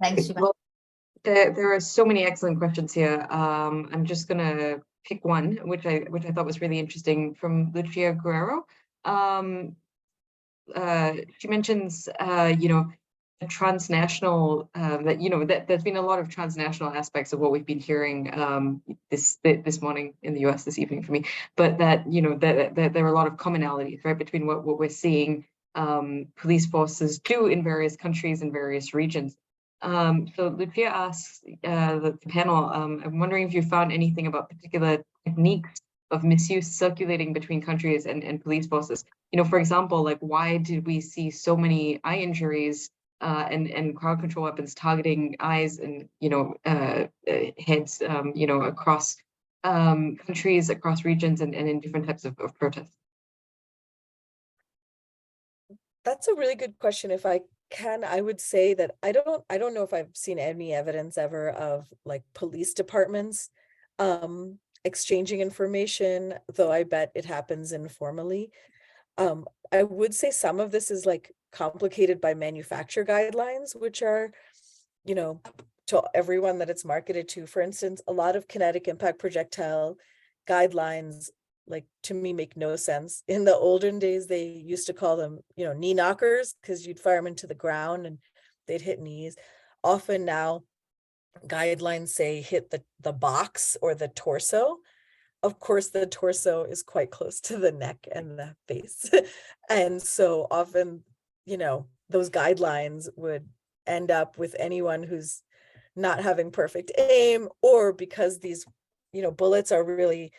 thanks, Shibani. Well, there are so many excellent questions here. I'm just gonna pick one, which I thought was really interesting, from Lucia Guerrero. She mentions, you know, a transnational, that, you know, that there's been a lot of transnational aspects of what we've been hearing this morning in the US, this evening for me, but that, you know, that there are a lot of commonalities, right, between what we're seeing police forces do in various countries and various regions. So Lucia asks the panel, I'm wondering if you found anything about particular techniques of misuse circulating between countries and police forces. You know, for example, like, why did we see so many eye injuries and crowd control weapons targeting eyes and, you know, heads, you know, across countries, across regions, and in different types of protests? That's a really good question. If I can, I would say that I don't know if I've seen any evidence ever of like police departments exchanging information, though I bet it happens informally. I would say some of this is like complicated by manufacturer guidelines, which are, you know, to everyone that it's marketed to. For instance, a lot of kinetic impact projectile guidelines, like, to me, make no sense. In the olden days, they used to call them, you know, knee knockers, because you'd fire them into the ground and they'd hit knees. Often now guidelines say hit the box or the torso. of course, the torso is quite close to the neck and the face. And so often, you know, those guidelines would end up with anyone who's not having perfect aim, or because these, you know, bullets are really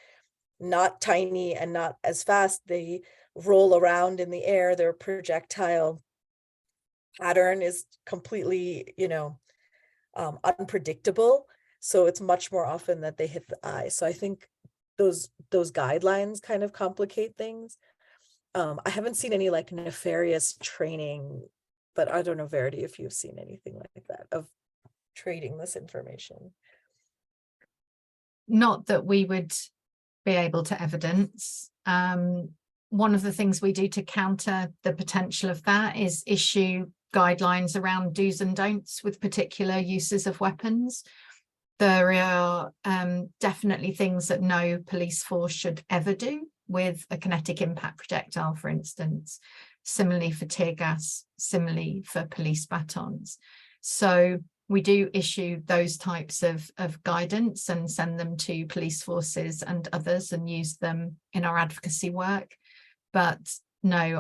not tiny and not as fast, they roll around in the air, their projectile pattern is completely, you know, unpredictable. So it's much more often that they hit the eye. So I think those guidelines kind of complicate things. I haven't seen any like nefarious training, but I don't know, Verity, if you've seen anything like that of trading this information. Not that we would be able to evidence. One of the things we do to counter the potential of that is issue guidelines around do's and don'ts with particular uses of weapons. There are definitely things that no police force should ever do with a kinetic impact projectile, for instance, similarly for tear gas, similarly for police batons. So we do issue those types of guidance and send them to police forces and others and use them in our advocacy work. But no,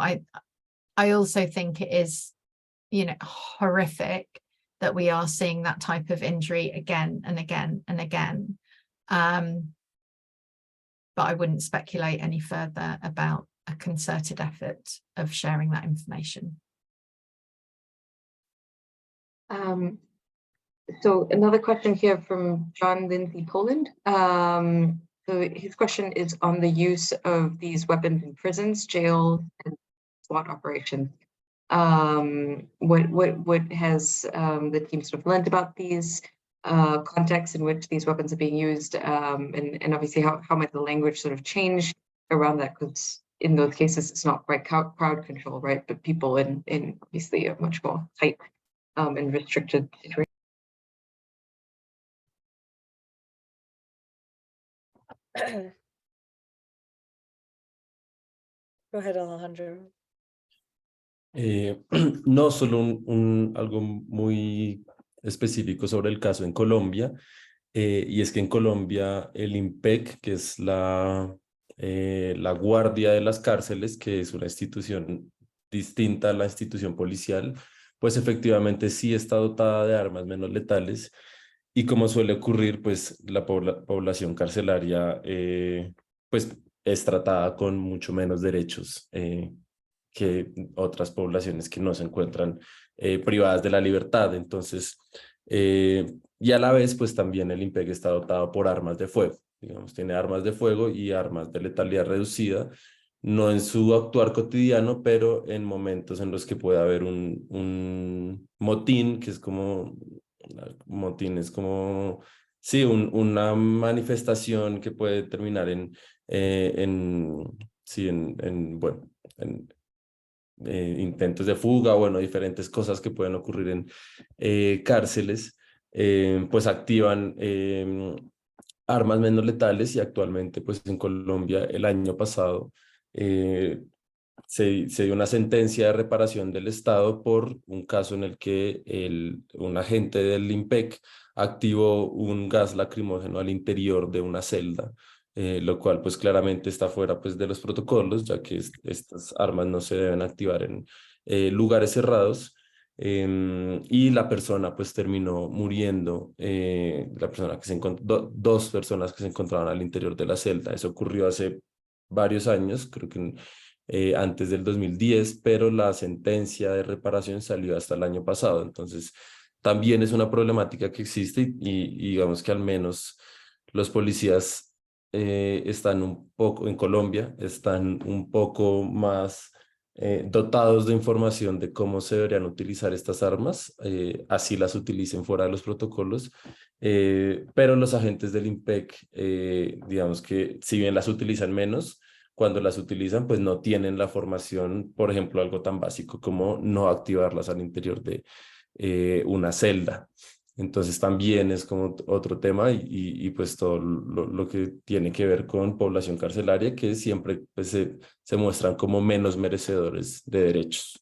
I also think it is, you know, horrific that we are seeing that type of injury again and again and again. But I wouldn't speculate any further about a concerted effort of sharing that information. So another question here from John Lindsay Poland. So his question is on the use of these weapons in prisons, jails, and SWAT operations. What has the team sort of learned about these contexts in which these weapons are being used, and obviously how might the language sort of change around that, because in those cases it's not quite crowd control, right, but people in obviously a much more tight and restricted situation. Go ahead, Alejandro. No, solo algo muy específico sobre el caso en Colombia, y es que en Colombia el IMPEC, que es la guardia de las cárceles, que es una institución distinta a la institución policial, pues efectivamente sí está dotada de armas menos letales, y como suele ocurrir, pues la población carcelaria pues es tratada con mucho menos derechos que otras poblaciones que no se encuentran privadas de la libertad. Entonces, y a la vez, pues también el IMPEC está dotado por armas de fuego. Digamos, tiene armas de fuego y armas de letalidad reducida, no en su actuar cotidiano, pero en momentos en los que puede haber un motín, que es como, motín es como, sí, una manifestación que puede terminar bueno, intentos de fuga, bueno, diferentes cosas que pueden ocurrir en cárceles, pues activan armas menos letales, y actualmente pues en Colombia el año pasado se dio una sentencia de reparación del Estado por un caso en el que un agente del IMPEC activó un gas lacrimógeno al interior de una celda, lo cual pues claramente está fuera pues de los protocolos, ya que estas armas no se deben activar en lugares cerrados, y la persona pues terminó muriendo, la persona que se encontró, dos personas que se encontraban al interior de la celda. Eso ocurrió hace varios años, creo que antes del 2010, pero la sentencia de reparación salió hasta el año pasado. Entonces también es una problemática que existe, y digamos que al menos los policías están un poco, en Colombia, están un poco más dotados de información de cómo se deberían utilizar estas armas, así las utilicen fuera de los protocolos, pero los agentes del IMPEC, digamos que si bien las utilizan menos, cuando las utilizan, pues no tienen la formación, por ejemplo, algo tan básico como no activarlas al interior de una celda. Entonces también es como otro tema, y pues todo lo que tiene que ver con población carcelaria, que siempre pues, se muestran como menos merecedores de derechos.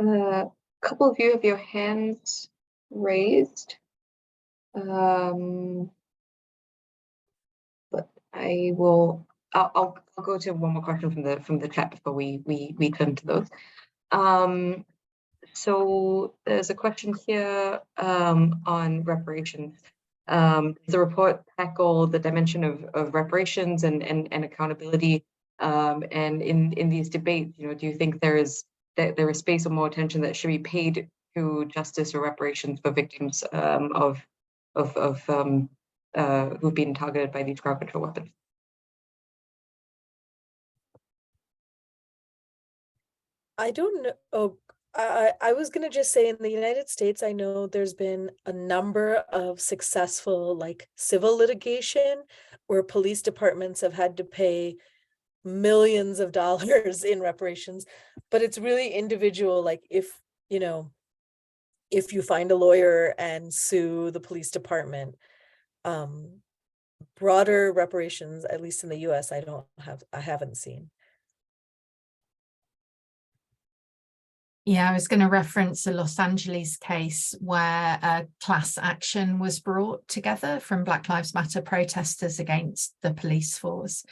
A couple of you have your hands raised. But I'll go to one more question from the chat before we turn to those. So there's a question here on reparations. Does the report tackle the dimension of reparations and accountability? And in these debates, do you think there is space or more attention that should be paid to justice or reparations for victims who've been targeted by these crowd control weapons? I don't know. Oh, I was going to just say in the United States, I know there's been a number of successful civil litigation where police departments have had to pay millions of dollars in reparations, but it's really individual. Like if you find a lawyer and sue the police department, broader reparations, at least in the US, I haven't seen. Yeah, I was going to reference a Los Angeles case where a class action was brought together from Black Lives Matter protesters against the police force.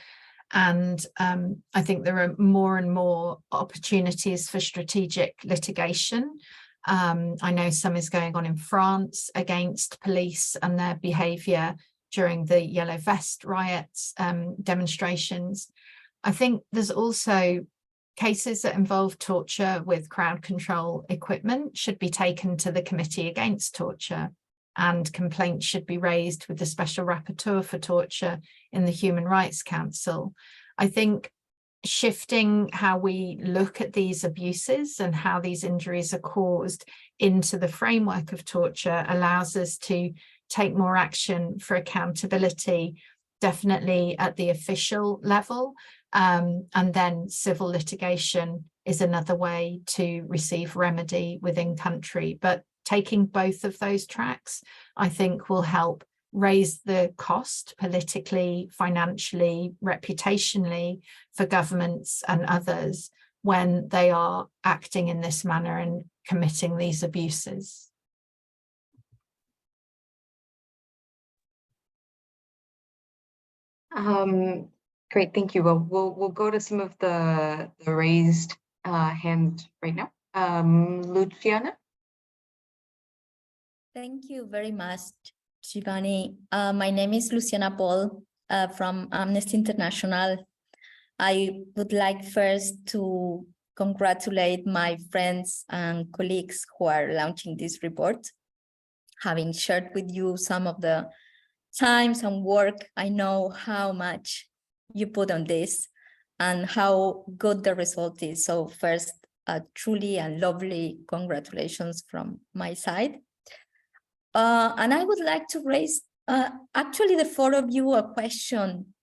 And I think there are more and more opportunities for strategic litigation. I know some is going on in France against police and their behaviour during the Yellow Vest riots, demonstrations. I think there's also cases that involve torture with crowd control equipment should be taken to the Committee Against Torture, and complaints should be raised with the Special Rapporteur for Torture in the Human Rights Council. I think shifting how we look at these abuses and how these injuries are caused into the framework of torture allows us to take more action for accountability, definitely at the official level. And then civil litigation is another way to receive remedy within country. But taking both of those tracks, I think, will help raise the cost politically, financially, reputationally for governments and others when they are acting in this manner and committing these abuses. Great, thank you. Well, we'll go to some of the raised hands right now. Luciana. Thank you very much, Shibani. My name is Luciana Paul from Amnesty International. I would like first to congratulate my friends and colleagues who are launching this report. Having shared with you some of the times and work, I know how much you put on this and how good the result is. So first, truly and lovely congratulations from my side. And I would like to raise, actually, the four of you a question.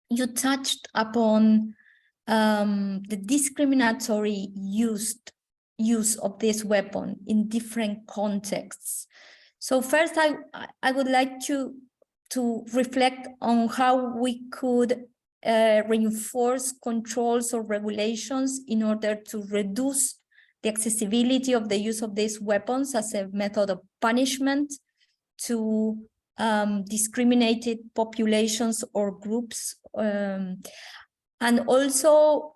You touched upon the discriminatory use of this weapon in different contexts. So first, I would like to reflect on how we could reinforce controls or regulations in order to reduce the accessibility of the use of these weapons as a method of punishment to discriminated populations or groups, and also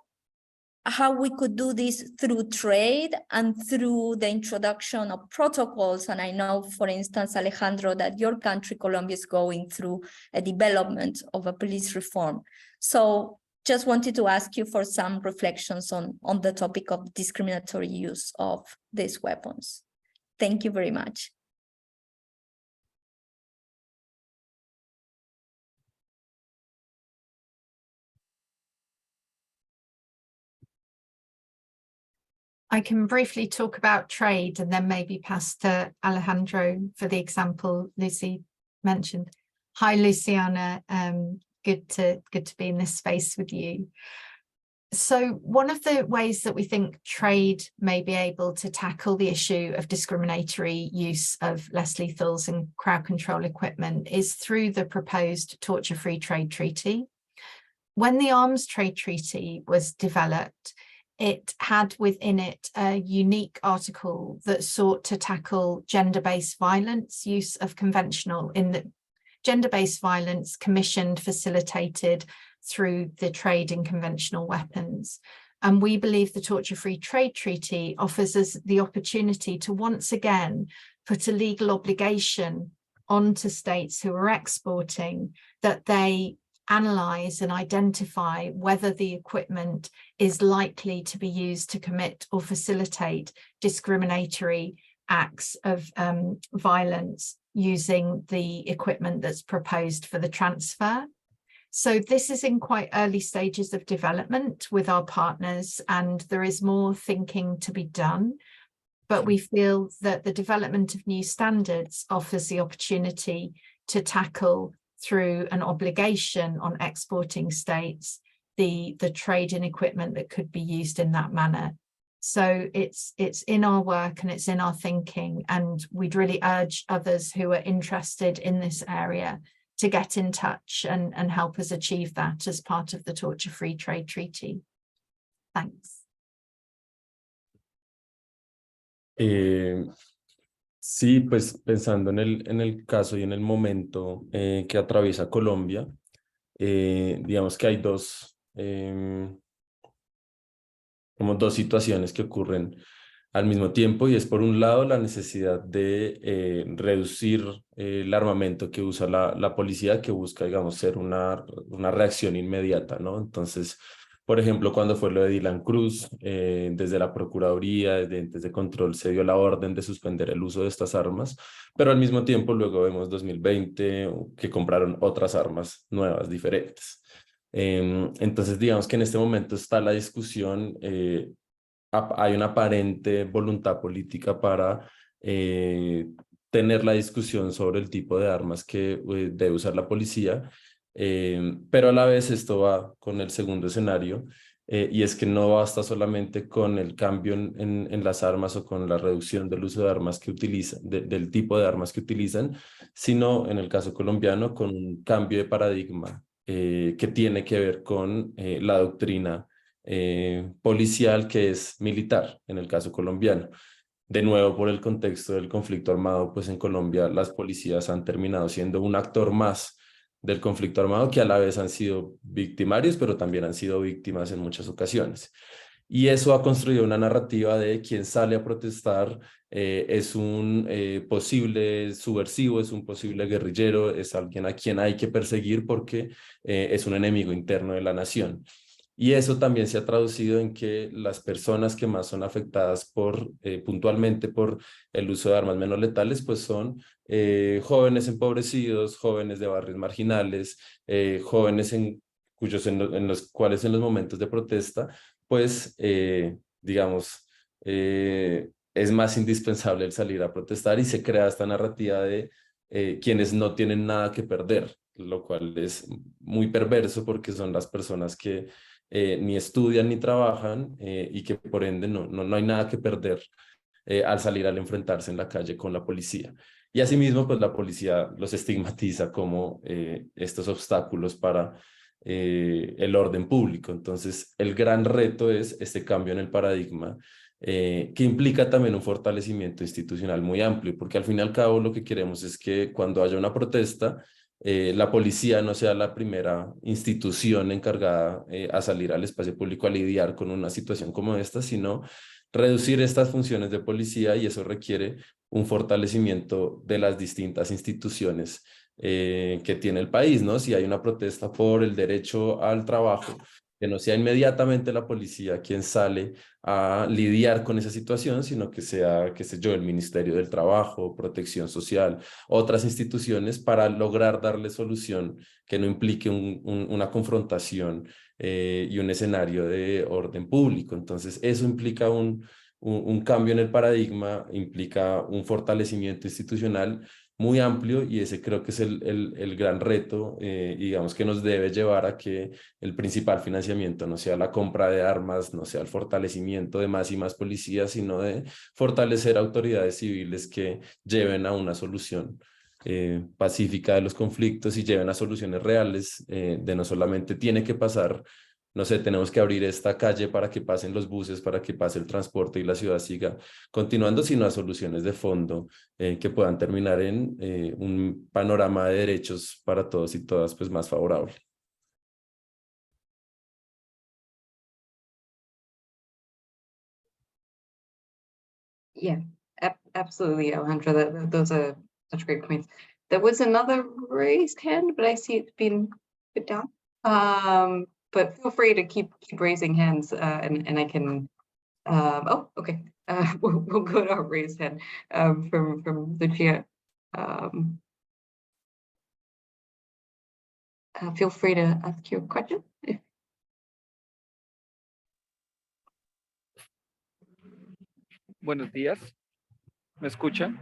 how we could do this through trade and through the introduction of protocols. And I know, for instance, Alejandro, that your country, Colombia, is going through a development of a police reform. So just wanted to ask you for some reflections on the topic of discriminatory use of these weapons. Thank you very much. I can briefly talk about trade and then maybe pass to Alejandro for the example Lucy mentioned. Hi, Luciana. Good to be in this space with you. So one of the ways that we think trade may be able to tackle the issue of discriminatory use of less lethals and crowd control equipment is through the proposed torture-free trade treaty. When the arms trade treaty was developed, it had within it a unique article that sought to tackle gender-based violence, use of conventional in the gender-based violence commissioned, facilitated through the trade in conventional weapons. And we believe the Torture-Free Trade Treaty offers us the opportunity to once again put a legal obligation onto states who are exporting that they analyze and identify whether the equipment is likely to be used to commit or facilitate discriminatory acts of violence using the equipment that's proposed for the transfer. So this is in quite early stages of development with our partners, and there is more thinking to be done. But we feel that the development of new standards offers the opportunity to tackle through an obligation on exporting states the trade in equipment that could be used in that manner. So it's in our work and it's in our thinking, and we'd really urge others who are interested in this area to get in touch and help us achieve that as part of the Torture-Free Trade Treaty. Thanks. Sí, pues pensando en el caso y en el momento que atraviesa Colombia, digamos que hay como dos situaciones que ocurren al mismo tiempo, y es por un lado la necesidad de reducir el armamento que usa la policía, que busca, digamos, ser una reacción inmediata, ¿no? Entonces, por ejemplo, cuando fue lo de Dylan Cruz, desde la Procuraduría, desde entes de control, se dio la orden de suspender el uso de estas armas, pero al mismo tiempo luego vemos 2020 que compraron otras armas nuevas, diferentes. Entonces, digamos que en este momento está la discusión, hay una aparente voluntad política para tener la discusión sobre el tipo de armas que debe usar la policía, pero a la vez esto va con el segundo escenario, y es que no basta solamente con el cambio en las armas o con la reducción del uso de armas que utilizan, del tipo de armas que utilizan, sino en el caso colombiano con un cambio de paradigma que tiene que ver con la doctrina policial, que es militar en el caso colombiano. De nuevo, por el contexto del conflicto armado, pues en Colombia las policías han terminado siendo un actor más del conflicto armado, que a la vez han sido victimarios, pero también han sido víctimas en muchas ocasiones. Y eso ha construido una narrativa de quien sale a protestar es un posible subversivo, es un posible guerrillero, es alguien a quien hay que perseguir porque es un enemigo interno de la nación. Y eso también se ha traducido en que las personas que más son afectadas puntualmente por el uso de armas menos letales, pues son jóvenes empobrecidos, jóvenes de barrios marginales, jóvenes en los cuales en los momentos de protesta, pues digamos, es más indispensable el salir a protestar, y se crea esta narrativa de quienes no tienen nada que perder, lo cual es muy perverso porque son las personas que ni estudian ni trabajan y que por ende no hay nada que perder al salir, al enfrentarse en la calle con la policía. Y asimismo, pues la policía los estigmatiza como estos obstáculos para el orden público. Entonces, el gran reto es este cambio en el paradigma, que implica también un fortalecimiento institucional muy amplio, porque al fin y al cabo lo que queremos es que cuando haya una protesta, la policía no sea la primera institución encargada a salir al espacio público a lidiar con una situación como esta, sino reducir estas funciones de policía, y eso requiere un fortalecimiento de las distintas instituciones que tiene el país, ¿no? Si hay una protesta por el derecho al trabajo, que no sea inmediatamente la policía quien sale a lidiar con esa situación, sino que sea, qué sé yo, el Ministerio del Trabajo, Protección Social, otras instituciones, para lograr darle solución que no implique una confrontación y un escenario de orden público. Entonces, eso implica un cambio en el paradigma, implica un fortalecimiento institucional muy amplio, y ese creo que es el gran reto, digamos, que nos debe llevar a que el principal financiamiento no sea la compra de armas, no sea el fortalecimiento de más y más policías, sino de fortalecer autoridades civiles que lleven a una solución pacífica de los conflictos y lleven a soluciones reales, de no solamente tiene que pasar no sé, tenemos que abrir esta calle para que pasen los buses, para que pase el transporte y la ciudad siga continuando, sino a soluciones de fondo que puedan terminar en un panorama de derechos para todos y todas pues más favorable. Yeah, absolutely, Alejandro. Those are such great points. There was another raised hand, but I see it's been put down. But feel free to keep raising hands, and I can. Oh, okay. We'll go to our raised hand from Lucia. Feel free to ask your question. Buenos días, ¿me escuchan?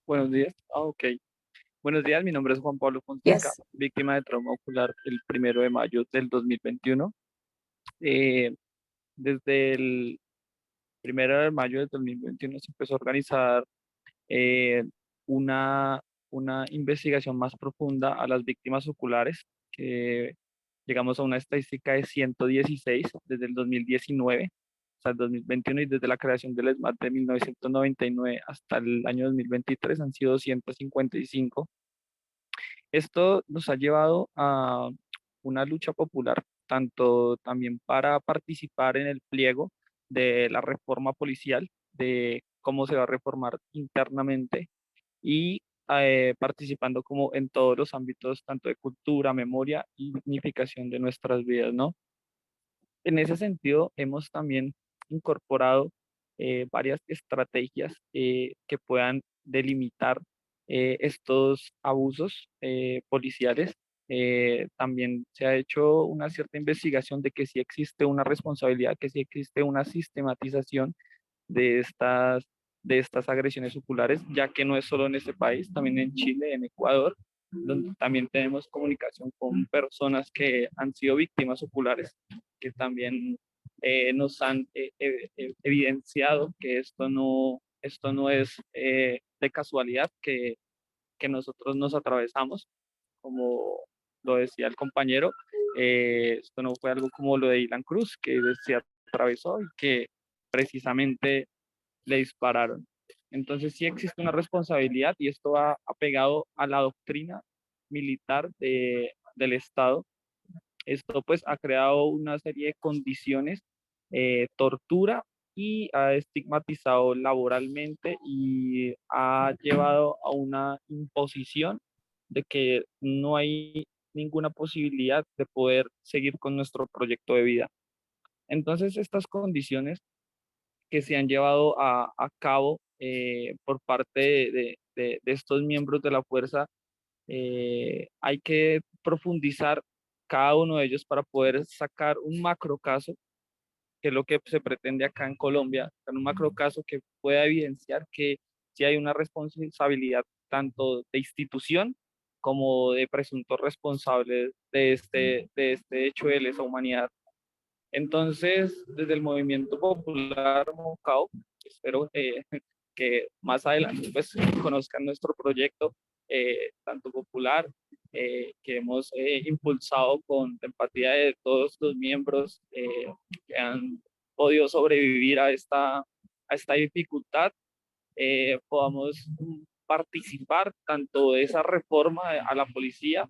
Buenos días, ok. Buenos días, mi nombre es Juan Pablo Fonseca, Yes. víctima de trauma ocular el 1 de mayo del 2021. Desde el 1 de mayo del 2021 se empezó a organizar una investigación más profunda a las víctimas oculares, que llegamos a una estadística de 116 desde el 2019 hasta el 2021, y desde la creación del ESMAD de 1999 hasta el año 2023 han sido 155. Esto nos ha llevado a una lucha popular, tanto también para participar en el pliego de la reforma policial, de cómo se va a reformar internamente, y participando como en todos los ámbitos, tanto de cultura, memoria y dignificación de nuestras vidas, ¿no? En ese sentido, hemos también incorporado varias estrategias que puedan delimitar estos abusos policiales. También se ha hecho una cierta investigación de que sí existe una responsabilidad, que sí existe una sistematización de estas agresiones oculares, ya que no es solo en este país, también en Chile, en Ecuador, donde también tenemos comunicación con personas que han sido víctimas oculares, que también nos han evidenciado que esto no es de casualidad, que nosotros nos atravesamos, como lo decía el compañero. Esto no fue algo como lo de Ilan Cruz, que se atravesó y que precisamente le dispararon. Entonces sí existe una responsabilidad, y esto va apegado a la doctrina militar del Estado. Esto pues ha creado una serie de condiciones, tortura, y ha estigmatizado laboralmente y ha llevado a una imposición de que no hay ninguna posibilidad de poder seguir con nuestro proyecto de vida. Entonces estas condiciones que se han llevado a cabo por parte de estos miembros de la fuerza, hay que profundizar cada uno de ellos para poder sacar un macro caso, que es lo que se pretende acá en Colombia, un macro caso que pueda evidenciar que sí hay una responsabilidad tanto de institución como de presuntos responsables de este hecho de lesa humanidad. Entonces, desde el movimiento popular Mocao, espero que más adelante pues conozcan nuestro proyecto, tanto popular, que hemos impulsado con la empatía de todos los miembros que han podido sobrevivir a esta dificultad. Podamos participar tanto de esa reforma a la policía,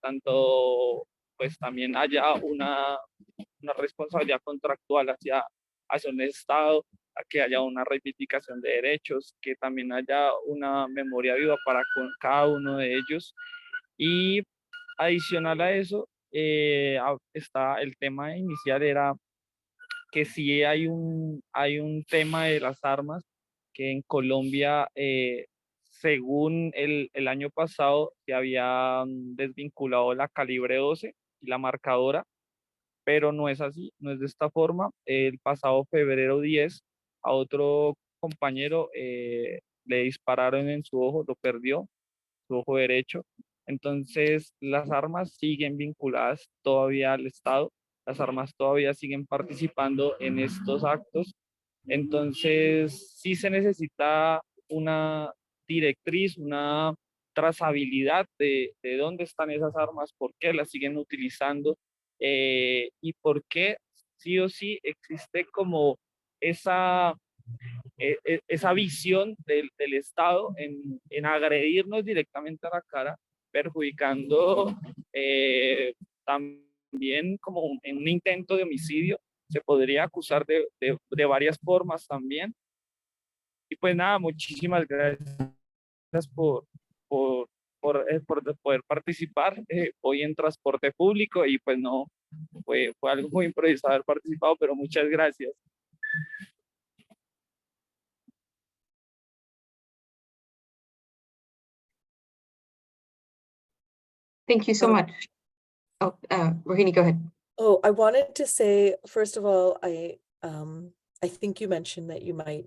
tanto pues también haya una responsabilidad contractual hacia un Estado, a que haya una reivindicación de derechos, que también haya una memoria viva para con cada uno de ellos. Y adicional a eso, está el tema inicial, era que sí hay un tema de las armas, que en Colombia, según el año pasado, se había desvinculado la calibre 12 y la marcadora, pero no es así, no es de esta forma. El pasado febrero 10 a otro compañero le dispararon en su ojo, lo perdió, su ojo derecho. Entonces, las armas siguen vinculadas todavía al Estado, las armas todavía siguen participando en estos actos. Entonces, sí se necesita una directriz, una trazabilidad de dónde están esas armas, por qué las siguen utilizando y por qué sí o sí existe como esa visión del Estado en agredirnos directamente a la cara, perjudicando también como en un intento de homicidio, se podría acusar de varias formas también. Y pues nada, muchísimas gracias por, por poder participar hoy en transporte público y pues no, fue algo muy improvisado haber participado, pero muchas gracias. Thank you so much. Oh, Rohini, go ahead. Oh, I wanted to say, first of all, I think you mentioned that you might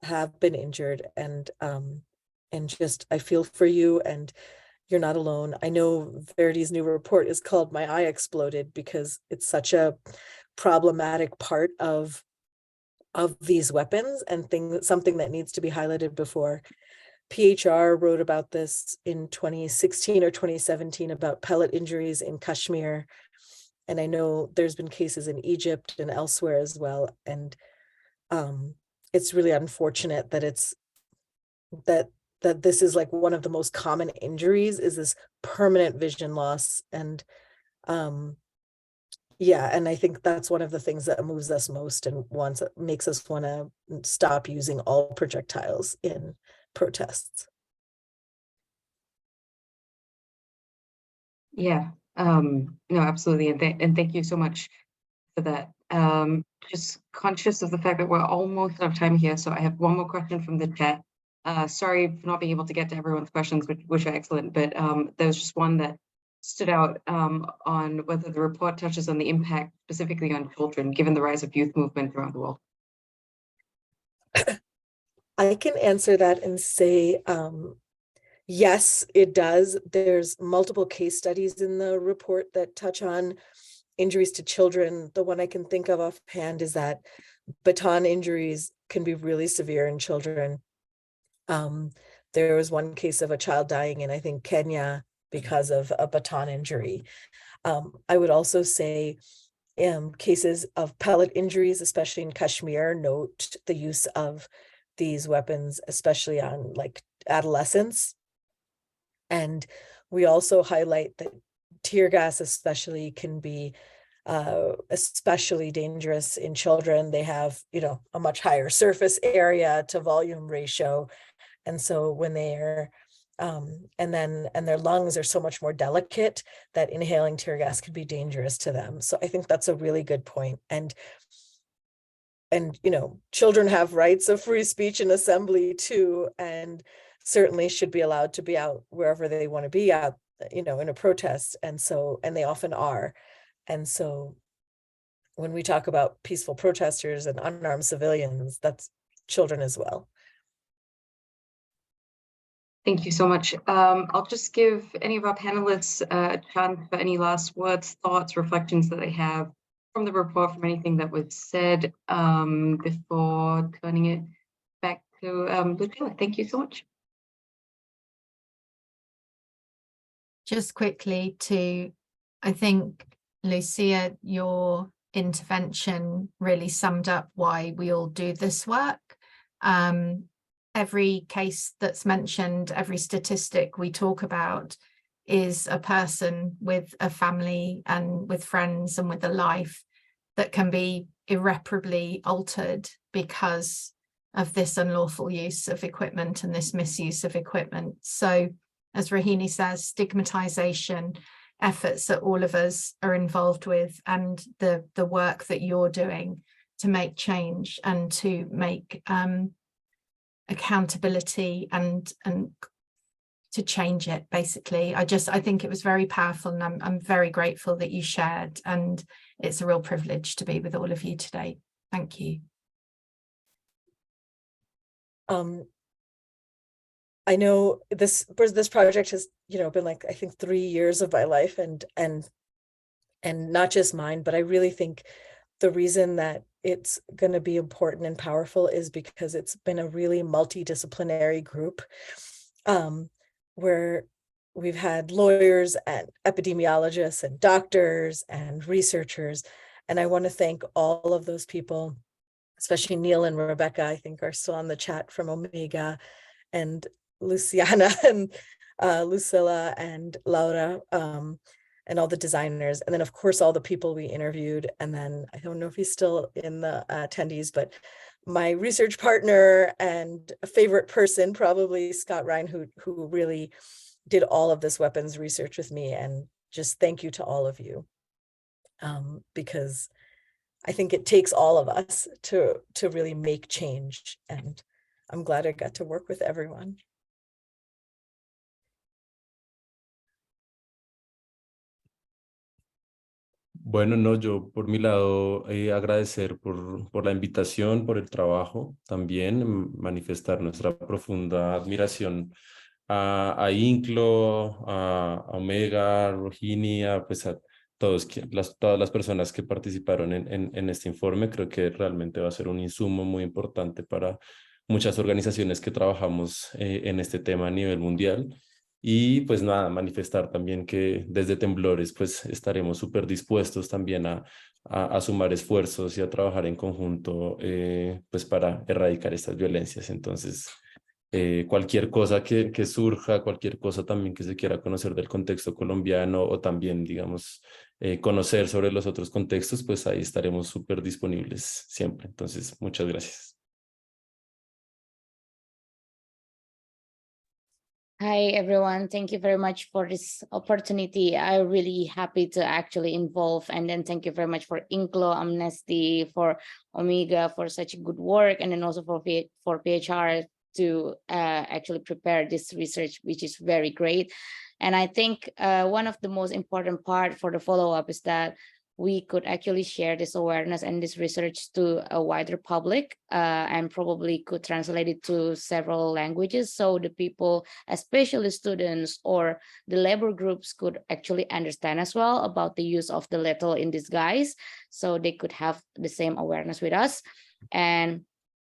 have been injured, and just I feel for you, and you're not alone. I know Verity's new report is called "My Eye Exploded" because it's such a problematic part of these weapons and something that needs to be highlighted before. PHR wrote about this in 2016 or 2017 about pellet injuries in Kashmir. And I know there's been cases in Egypt and elsewhere as well. And it's really unfortunate that that this is like one of the most common injuries, is this permanent vision loss. And yeah, and I think that's one of the things that moves us most and makes us want to stop using all projectiles in protests. Yeah, no, absolutely. And thank you so much for that. Just conscious of the fact that we're almost out of time here. So I have one more question from the chat. Sorry for not being able to get to everyone's questions, which are excellent, but there's just one that stood out on whether the report touches on the impact specifically on children, given the rise of youth movement around the world. I can answer that and say, yes, it does. There's multiple case studies in the report that touch on injuries to children. The one I can think of offhand is that baton injuries can be really severe in children. There was one case of a child dying in, I think, Kenya because of a baton injury. I would also say cases of pellet injuries, especially in Kashmir, note the use of these weapons, especially on like adolescents. And we also highlight that tear gas especially can be especially dangerous in children. They have, a much higher surface area to volume ratio. And so when they're and their lungs are so much more delicate that inhaling tear gas can be dangerous to them. So I think that's a really good point. And children have rights of free speech and assembly too, and certainly should be allowed to be out wherever they want to be out, in a protest. And they often are. And so when we talk about peaceful protesters and unarmed civilians, that's children as well. Thank you so much. I'll just give any of our panelists a chance for any last words, thoughts, reflections that they have from the report, from anything that was said before turning it back to Lucilla. Thank you so much. Just quickly I think, Lucia, your intervention really summed up why we all do this work. Every case that's mentioned, every statistic we talk about is a person with a family and with friends and with a life that can be irreparably altered because of this unlawful use of equipment and this misuse of equipment. So, as Rohini says, stigmatization, efforts that all of us are involved with, and the work that you're doing to make change and to make accountability and to change it, basically. I think it was very powerful, and I'm very grateful that you shared, and it's a real privilege to be with all of you today. Thank you. I know this project has, been like, I think 3 years of my life, and not just mine, but I really think the reason that it's going to be important and powerful is because it's been a really multidisciplinary group. where we've had lawyers and epidemiologists and doctors and researchers. And I want to thank all of those people, especially Neil and Rebecca, I think are still on the chat from Omega, and Luciana and Lucilla and Laura, and all the designers. And then of course, all the people we interviewed. And then I don't know if he's still in the attendees, but my research partner and a favorite person, probably Scott Ryan, who really did all of this weapons research with me. And just thank you to all of you, because I think it takes all of us to really make change. And I'm glad I got to work with everyone. Bueno, no, yo por mi lado agradecer por la invitación, por el trabajo, también manifestar nuestra profunda admiración a INCLO, a Omega, Rohini, pues a todas las personas que participaron en este informe. Creo que realmente va a ser un insumo muy importante para muchas organizaciones que trabajamos en este tema a nivel mundial. Y pues nada, manifestar también que desde Temblores pues estaremos súper dispuestos también a sumar esfuerzos y a trabajar en conjunto pues para erradicar estas violencias. Entonces, cualquier cosa que surja, cualquier cosa también que se quiera conocer del contexto colombiano o también, digamos, conocer sobre los otros contextos, pues ahí estaremos súper disponibles siempre. Entonces, muchas gracias. Hi, everyone. Thank you very much for this opportunity. I'm really happy to actually involve. And then thank you very much for INCLO, Amnesty, for Omega, for such good work. And then also for PHR to actually prepare this research, which is very great. And I think one of the most important part for the follow-up is that we could actually share this awareness and this research to a wider public, and probably could translate it to several languages. So the people, especially students or the labor groups, could actually understand as well about the use of the lethal in disguise. So they could have the same awareness with us, and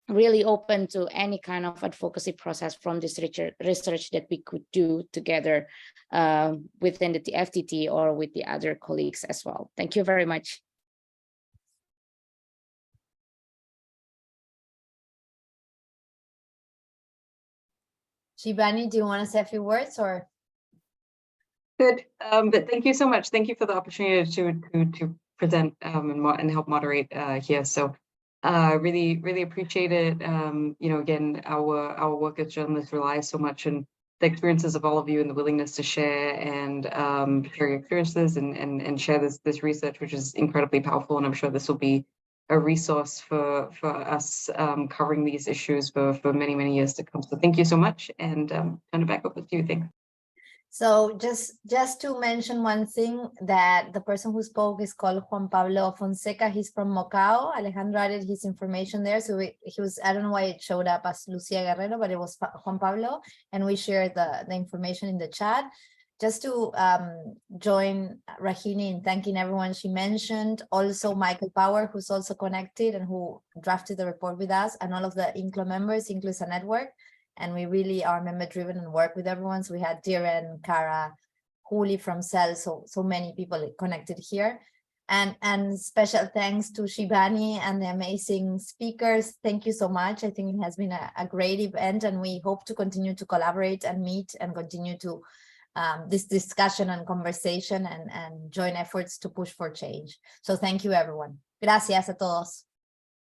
really open to any kind of advocacy process from this research that we could do together within the FTT or with the other colleagues as well. Thank you very much. Shibani, do you want to say a few words or? Good, but thank you so much. Thank you for the opportunity to present and help moderate here. So really appreciate it. You know, again, our work as journalists relies so much on the experiences of all of you and the willingness to share and share your experiences and share this research, which is incredibly powerful. And I'm sure this will be a resource for us covering these issues for many years to come. So thank you so much, and turn it back over to you. Thanks. So just to mention one thing, that the person who spoke is called Juan Pablo Fonseca. He's from Mocao. Alejandro added his information there. So he was, I don't know why it showed up as Lucia Guerrero, but it was Juan Pablo. And we shared the information in the chat. Just to join Rohini in thanking everyone she mentioned. Also Michael Power, who's also connected and who drafted the report with us, and all of the INCLO members. INCLO is a network. And we really are member-driven and work with everyone. So we had Diren, Kara, Juli from Cell, so many people connected here. And special thanks to Shibani and the amazing speakers. Thank you so much. I think it has been a great event, and we hope to continue to collaborate and meet and continue to this discussion and conversation and join efforts to push for change. So thank you, everyone. Gracias a todos.